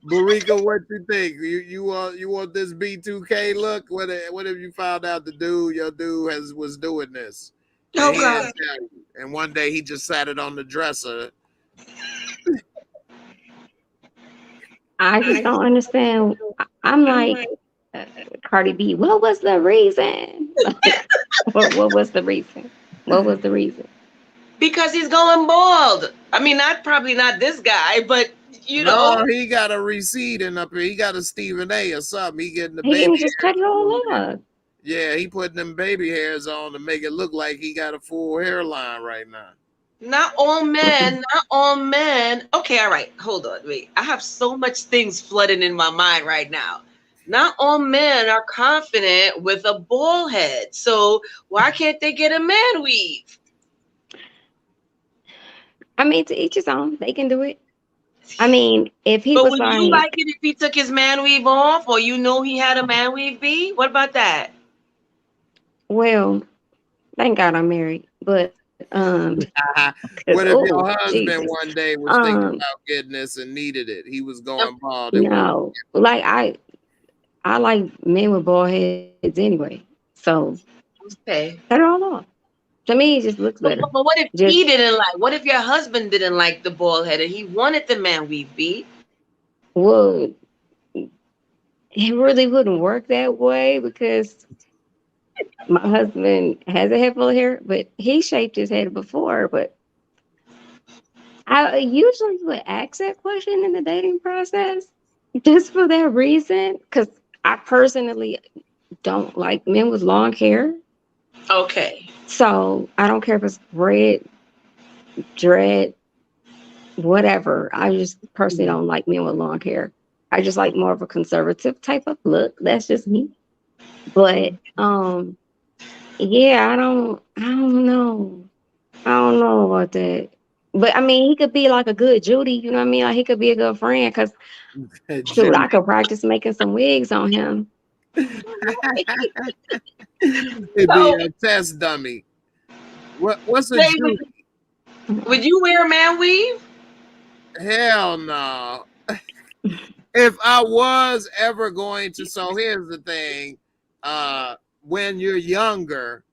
Barika, what you think? You want this B2K look? What if you found out your dude was doing this? Oh God. And one day he just sat it on the dresser. I just don't understand. I'm like, Cardi B, what was the reason? what was the reason? What was the reason? Because he's going bald. I mean, probably not this guy, but you know. No, he got a receipt in up here. He got a Stephen A or something. He getting the baby. He didn't just cut it all off. Yeah, he putting them baby hairs on to make it look like he got a full hairline right now. Not all men, not all men. Okay, all right. Hold on, wait. I have so much things flooding in my mind right now. Not all men are confident with a bald head. So why can't they get a man weave? I mean, to each his own. They can do it. I mean, if he but was would like, you like it if he took his man weave off, or you know he had a man weave be? What about that? Well, thank God I'm married. But what if your husband one day was thinking about getting this and needed it? He was going bald. No, like I like men with bald heads anyway. So okay, cut it all off. To me, it just looks better. But what if he didn't like? What if your husband didn't like the bald head and he wanted the man weave be? Well, it really wouldn't work that way because my husband has a head full of hair, but he shaped his head before. But I usually would ask that question in the dating process just for that reason, because I personally don't like men with long hair. Okay. So I don't care if it's red, dread, whatever. I just personally don't like men with long hair. I just like more of a conservative type of look. That's just me. But yeah, I don't know. I don't know about that. But I mean, he could be like a good Judy. You know what I mean? Like he could be a good friend. Cause shoot, I could practice making some wigs on him. It'd be a test dummy. What's a Jay, Judy? would you wear a man weave? Hell no. If I was ever going to, so here's the thing. When you're younger,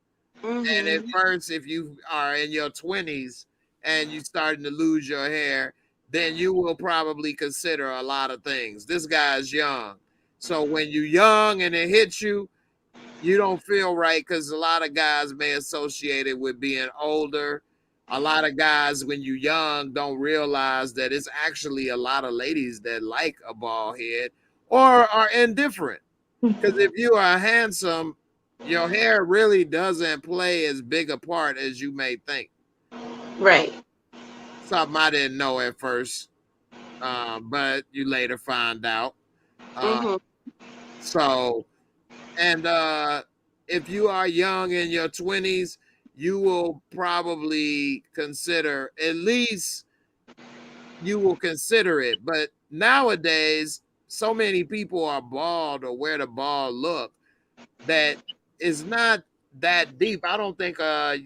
and at first, if you are in your 20s and you're starting to lose your hair, then you will probably consider a lot of things. This guy's young. So when you're young and it hits you, you don't feel right because a lot of guys may associate it with being older. A lot of guys, when you're young, don't realize that it's actually a lot of ladies that like a bald head or are indifferent. Because if you are handsome, your hair really doesn't play as big a part as you may think. Right. Something I didn't know at first, but you later find out. So, and if you are young in your 20s, you will probably consider, at least you will consider it. But nowadays, so many people are bald or wear the bald look that is not that deep. I don't think I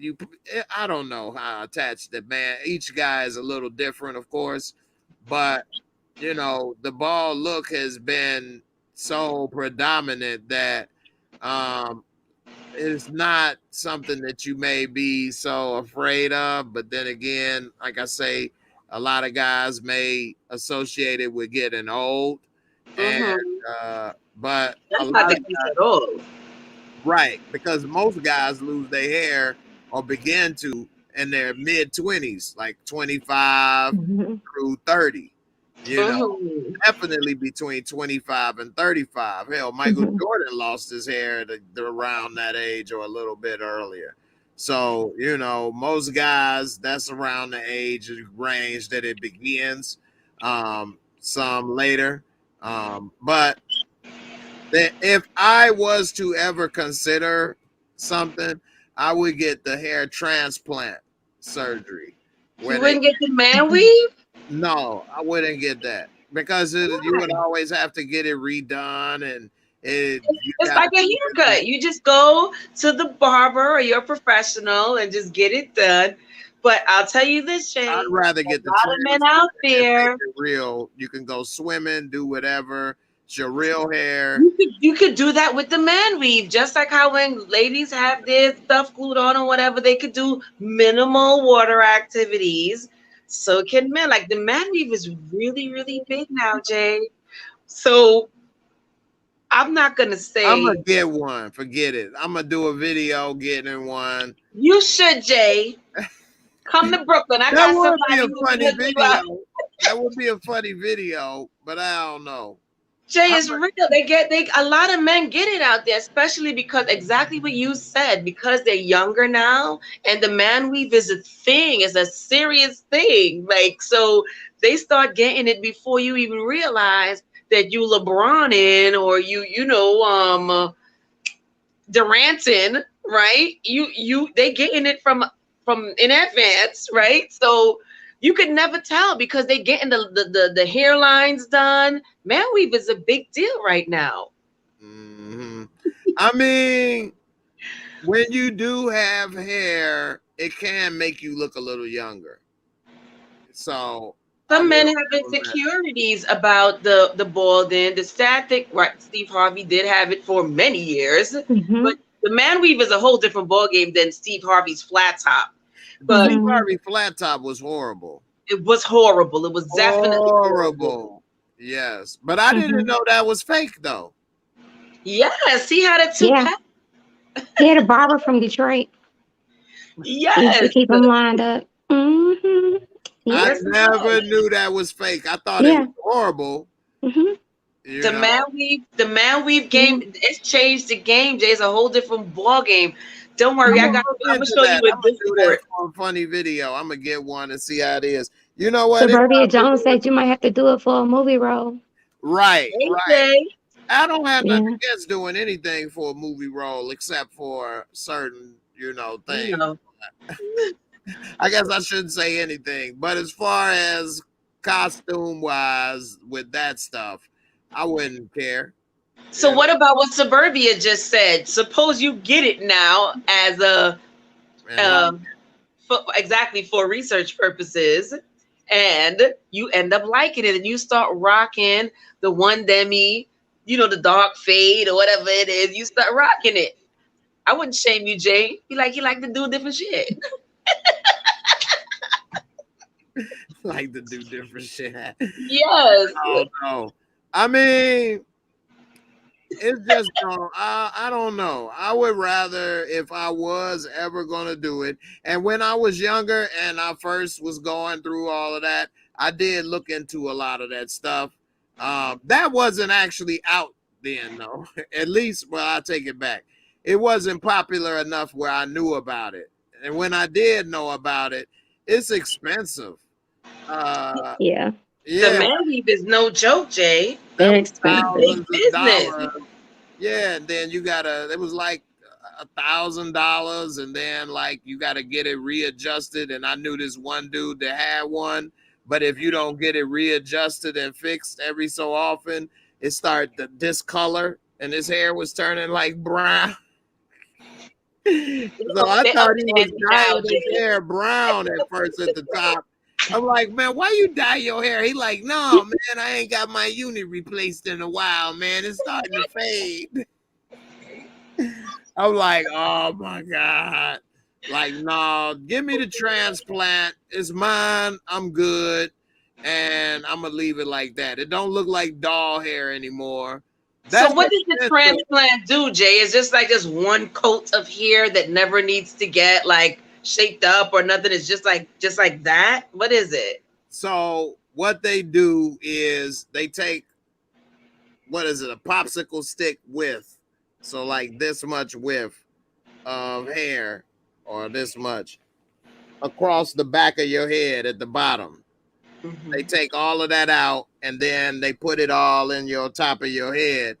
don't know how attached that man. Each guy is a little different, of course, but you know, the bald look has been so predominant that it's not something that you may be so afraid of. But then again, like I say, a lot of guys may associate it with getting old. And but that's not the case at all. Right, because most guys lose their hair or begin to in their mid-20s, like 25 through 30. You know, definitely between 25 and 35. Hell, Michael Jordan lost his hair at around that age or a little bit earlier. So, you know, most guys, that's around the age range that it begins. Some later. But if I was to ever consider something, I would get the hair transplant surgery. You wouldn't get the man weave? No, I wouldn't get that because you would always have to get it redone, and it's like a haircut. You just go to the barber or your professional and just get it done. But I'll tell you this, Jay. I'd rather get the men out there. Real. You can go swimming, do whatever. It's your real hair. You could do that with the man weave, just like how when ladies have their stuff glued on or whatever, they could do minimal water activities. So can men. Like the man weave is really, really big now, Jay. So I'm not gonna say I'm gonna get one. Forget it. I'm gonna do a video getting one. You should, Jay. Come to Brooklyn. I got somebody a funny video. That would be a funny video, but I don't know. Jay, is real. A lot of men get it out there, especially because exactly what you said, because they're younger now, and the man weave is a thing, it's a serious thing. Like, so they start getting it before you even realize that you LeBronin or Durantin, right? They getting it from in advance, right? So you could never tell because they getting the hairlines done. Man weave is a big deal right now. I mean, when you do have hair, it can make you look a little younger. So some men have insecurities about the balding. The static, right? Steve Harvey did have it for many years, but the man weave is a whole different ball game than Steve Harvey's flat top. But Steve Harvey flat top was horrible. It was horrible. It was definitely horrible. Yes, but I didn't know that was fake though. Yes, he had a two-pack. He had a barber from Detroit. Yes, to keep him lined up. I never knew that was fake. I thought it was horrible. The man weave game, it's changed the game, Jay. It's a whole different ball game. Don't worry, I'm gonna show you a funny video. I'm gonna get one and see how it is. You know what? Suburbia Jones said you might have to do it for a movie role. Right, right. I don't have nothing against doing anything for a movie role except for certain, things. I guess I shouldn't say anything. But as far as costume wise with that stuff, I wouldn't care. So what about what Suburbia just said? Suppose you get it now as a exactly for research purposes, and you end up liking it, and you start rocking the one demi, you know, the dark fade or whatever it is. You start rocking it. I wouldn't shame you, Jay. You like to do different shit. Like to do different shit. Yes. Oh no. I mean, it's just I don't know. I would rather, if I was ever gonna do it, and when I was younger and I first was going through all of that, I did look into a lot of that stuff. That wasn't actually out then, though. At least, well, I take it back. It wasn't popular enough where I knew about it, and when I did know about it, it's expensive. Yeah. The man weave is no joke, Jay. They're expensive. Thousands Big of business. dollars. Yeah, and then you gotta. It was like $1,000, and then like you gotta get it readjusted. And I knew this one dude that had one, but if you don't get it readjusted and fixed every so often, it started to discolor, and his hair was turning like brown. So I thought he was dyeing his hair brown at first at the top. I'm like, man, why you dye your hair? He like, no, man, I ain't got my unit replaced in a while, man. It's starting to fade. I'm like, oh my God. Like, no, give me the transplant. It's mine. I'm good. And I'm gonna leave it like that. It don't look like doll hair anymore. So what does the transplant do, Jay? Is just like this one coat of hair that never needs to get like shaped up or nothing? It's just like that. What is it? So what they do is they take, what is it, a popsicle stick width, so like this much width of hair or this much across the back of your head at the bottom. Mm-hmm. They take all of that out, and then they put it all in your top of your head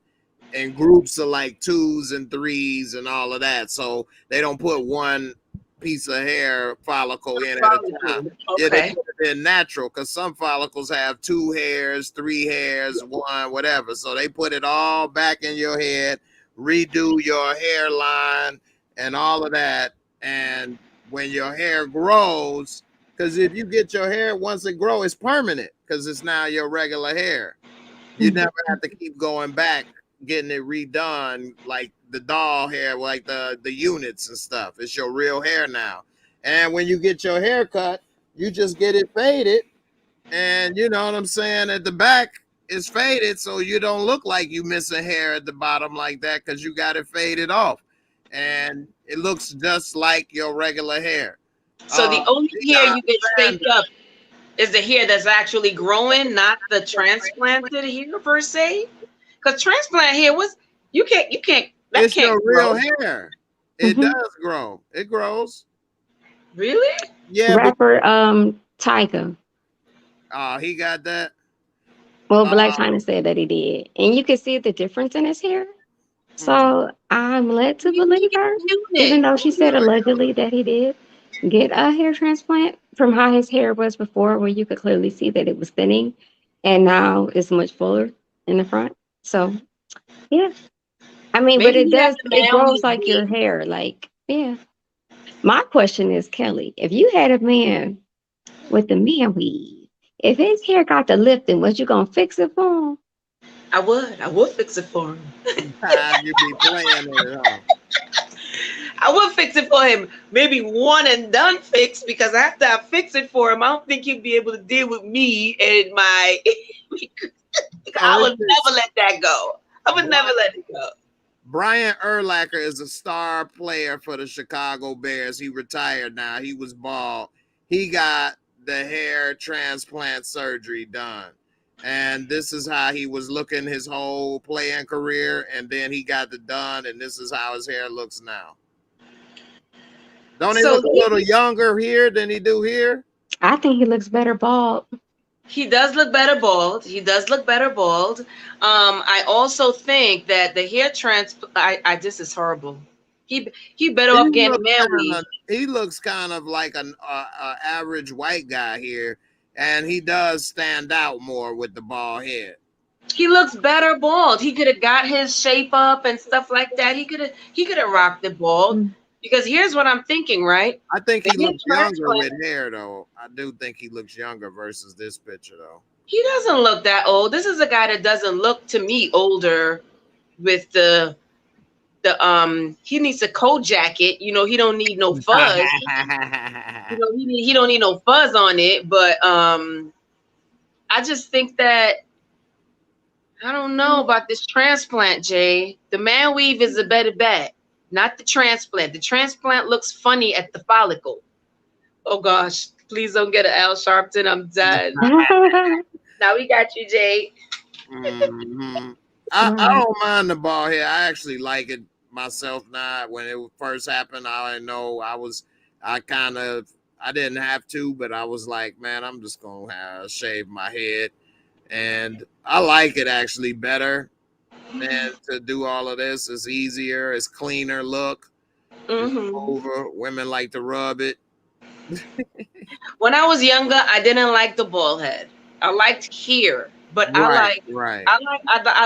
in groups of like 2s and 3s and all of that. So they don't put one piece of hair follicle in at a time. Okay. Yeah, they put it in natural, because some follicles have 2 hairs, 3 hairs, 1, whatever. So they put it all back in your head, redo your hairline and all of that. And when your hair grows, because if you get your hair, once it grows, it's permanent, because it's now your regular hair. You never have to keep going back, getting it redone like the doll hair, like the units and stuff. It's your real hair now. And when you get your hair cut, you just get it faded. And you know what I'm saying? At the back, it's faded, so you don't look like you missing hair at the bottom like that, because you got it faded off. And it looks just like your regular hair. So the only hair you get shaped up is the hair that's actually growing, not the transplanted hair per se. Because transplant hair you can't. It's your real hair. It does grow. It grows. Really? Yeah. Rapper Tyga. Oh, he got that. Well, Black China said that he did, and you can see the difference in his hair. So I'm led to believe her, even though she said allegedly that he did get a hair transplant from how his hair was before, where you could clearly see that it was thinning, and now it's much fuller in the front. So, yeah. I mean, maybe but it grows like your hair. Like, yeah. My question is, Kelly, if you had a man with the man weave, if his hair got the lifting, was you gonna fix it for him? I would fix it for him. You be playing it, huh? I would fix it for him. Maybe one and done fix, because after I fix it for him, I don't think he'd be able to deal with me and my. I would never let that go. I would never let it go. Brian Urlacher is a star player for the Chicago Bears. He retired now. He was bald. He got the hair transplant surgery done. And this is how he was looking his whole playing career. And then he got it done. And this is how his hair looks now. Don't he look a little younger here than he do here? I think he looks better bald. He does look better bald. I also think that the hair this is horrible. He better off getting a man weave. He looks kind of like an average white guy here, and he does stand out more with the bald head. He looks better bald. He could have got his shape up and stuff like that. He could have rocked the bald. Because here's what I'm thinking, right? I think he looks younger with hair, though. I do think he looks younger versus this picture, though. He doesn't look that old. This is a guy that doesn't look to me older with the he needs a coat jacket. You know, he don't need no fuzz. You know, he don't need no fuzz on it. But I just think that I don't know about this transplant, Jay. The man weave is a better bet, not the transplant. The transplant looks funny at the follicle. Oh gosh, please don't get an Al Sharpton. I'm done. Now we got you, Jay. I don't mind the bald hair. I actually like it myself now. When it first happened, I know I didn't have to, but I was like, man, I'm just gonna shave my head. And I like it actually better than to do all of this. It's easier, it's cleaner look. It's over. Women like to rub it. When I was younger, I didn't like the bald head. I liked hair, but I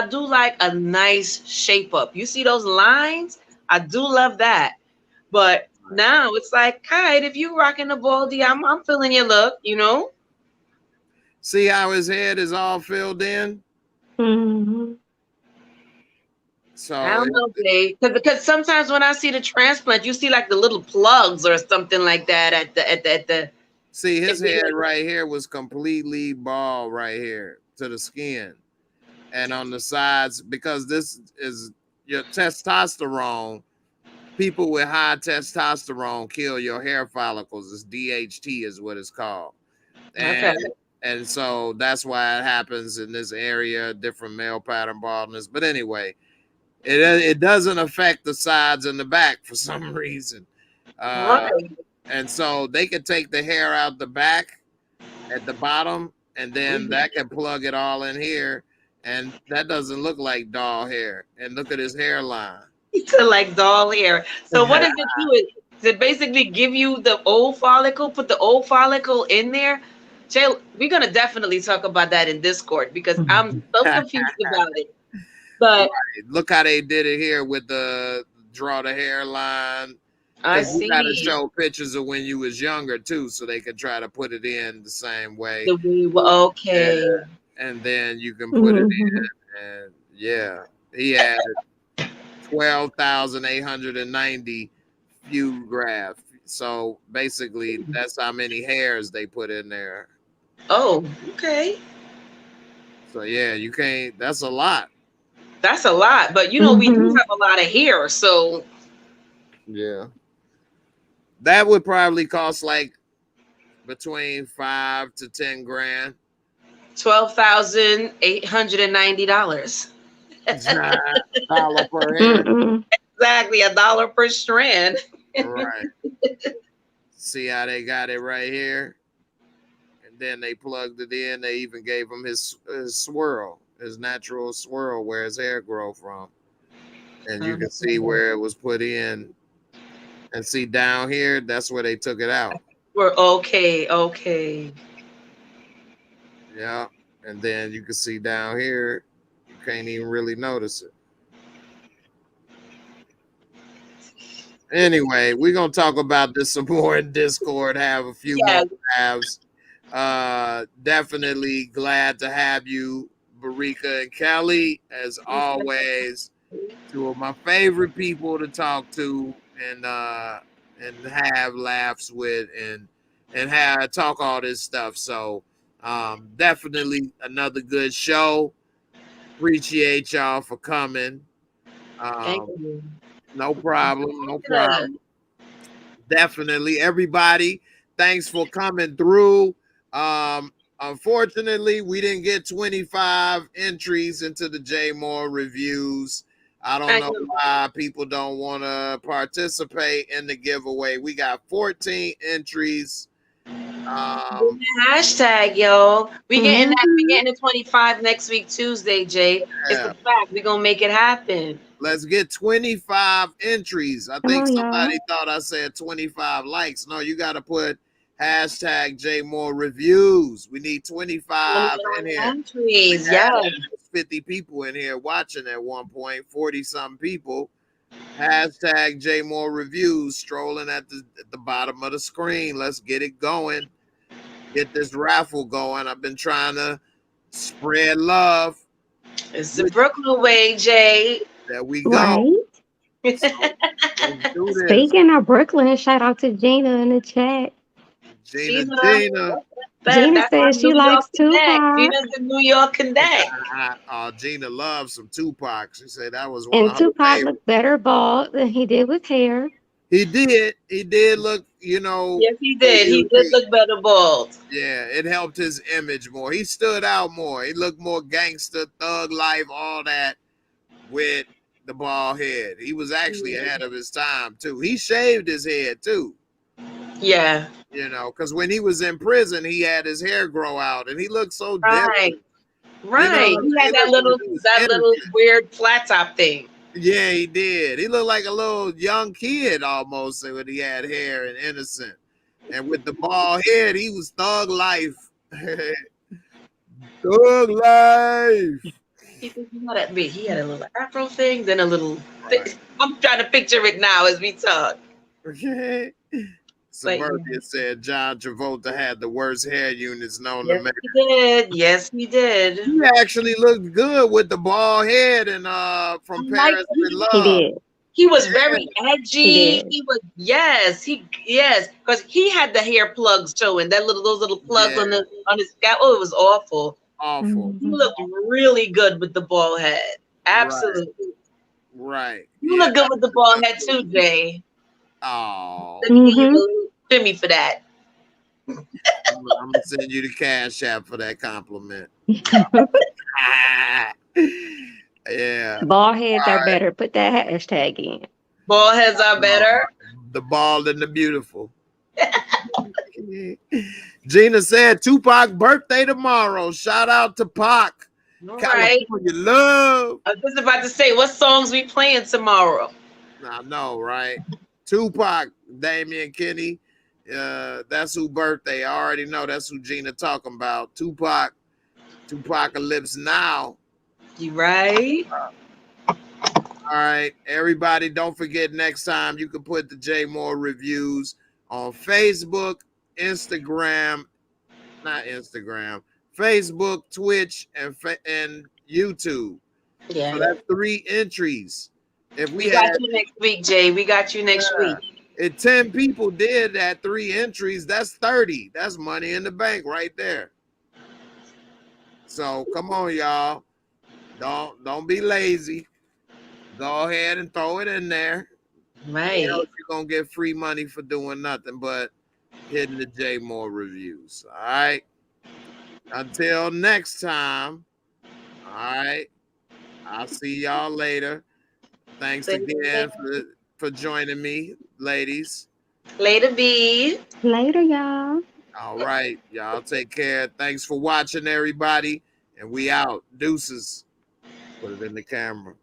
do like a nice shape up. You see those lines? I do love that. But now it's like, all right, if you rocking the baldy, I'm feeling your look, you know. See how his head is all filled in? So I don't know, Jay, because sometimes when I see the transplant, you see like the little plugs or something like that at the. See, his head right here was completely bald right here to the skin, and on the sides, because this is your testosterone. People with high testosterone kill your hair follicles. It's DHT is what it's called. And so that's why it happens in this area, different male pattern baldness. But anyway, it doesn't affect the sides and the back for some reason. And so they can take the hair out the back at the bottom, and then that can plug it all in here. And that doesn't look like doll hair. And look at his hairline. It's like doll hair. So what does it do? Does it basically give you the old follicle, put the old follicle in there? Jay, we're going to definitely talk about that in Discord because I'm so confused about it. But look how they did it here with the draw the hairline. I see. You got to show pictures of when you was younger too, so they could try to put it in the same way. Okay. And then you can put it in, and yeah, he had 12,890 view graph. So basically, that's how many hairs they put in there. Oh, okay. So yeah, you can't. That's a lot. That's a lot, but you know we do have a lot of hair, so yeah, that would probably cost like between $5 to $10 grand. $12,890. $1 per hair. Exactly, $1 per strand. Right. See how they got it right here, and then they plugged it in. They even gave him his swirl, his natural swirl where his hair grow from, and you can see where it was put in, and see down here, that's where they took it out. We're okay. Yeah, and then you can see down here, you can't even really notice it. Anyway, we're gonna talk about this some more in Discord. Have a few more halves. Definitely glad to have you, Barika and Kelly, as always. Two of my favorite people to talk to and have laughs with and have talk all this stuff. So definitely another good show. Appreciate y'all for coming. Thank you. No problem. Definitely, everybody. Thanks for coming through. Unfortunately, we didn't get 25 entries into the J Moore reviews. I don't know why people don't want to participate in the giveaway. We got 14 entries. Hashtag, yo. We getting that. We getting the 25 next week, Tuesday, Jay. It's a fact. We gonna make it happen. Let's get 25 entries. I Come think on, somebody y'all. thought I said 25 likes. No, you got to put hashtag JMoreReviews. We need 25 in here. Entries, yeah. 50 people in here watching at one point, 40 some people. Hashtag JMoreReviews strolling at the bottom of the screen. Let's get it going. Get this raffle going. I've been trying to spread love. It's the Brooklyn way, Jay. There we go. Right? So, let's do this. Speaking of Brooklyn, shout out to Gina in the chat. Gina. Gina said she likes Tupac. Gina's the New York Connect. Gina loves some Tupac. She said that was one And of her Tupac favorites. looked better bald than he did with hair. He did look, you know. Yes, he did. He did look better bald. Yeah, it helped his image more. He stood out more. He looked more gangster, thug life, all that with the bald head. He was actually ahead of his time, too. He shaved his head, too. Yeah. You know, because when he was in prison, he had his hair grow out, and he looked so Right. different. Right. You know, he had that little weird flat top thing. Yeah, he did. He looked like a little young kid almost when he had hair and innocent. And with the bald head, he was thug life. Thug life. He had a little afro thing, then a little. I'm trying to picture it now as we talk. Suburbia said John Travolta had the worst hair units known to man. He did. Yes, he did. He actually looked good with the bald head and from Paris with Love. He did. He was very edgy. He was because he had the hair plugs showing those little plugs on his scalp. Oh, it was awful. Awful. He looked really good with the bald head. Absolutely. Right. You look good with the bald head too, Jay. Oh. Let me give you a little shimmy for that. I'm gonna send you the cash app for that compliment. Yeah. Bald heads are better. Put that hashtag in. Bald heads are better. The bald and the beautiful. Gina said Tupac birthday tomorrow. Shout out to Pac. Right. California love. I was just about to say, what songs we playing tomorrow? I know, right? Tupac, Damian Kenny. That's who birthday. I already know that's who Gina talking about. Tupac. Tupacalypse now. You right? All right, everybody, don't forget next time you can put the J Moore Reviews on Facebook, Facebook, Twitch, and YouTube. Yeah. So that's 3 entries. If we got you next week, Jay. We got you next week. If 10 people did that 3 entries, that's 30. That's money in the bank right there. So come on, y'all. Don't be lazy. Go ahead and throw it in there. Right. You know, you're gonna get free money for doing nothing but hitting the J Moore Reviews. All right. Until next time. All right. I'll see y'all later. Thanks again for joining me, ladies. Later, B. Later, y'all. All right. Y'all take care. Thanks for watching, everybody. And we out. Deuces. Put it in the camera.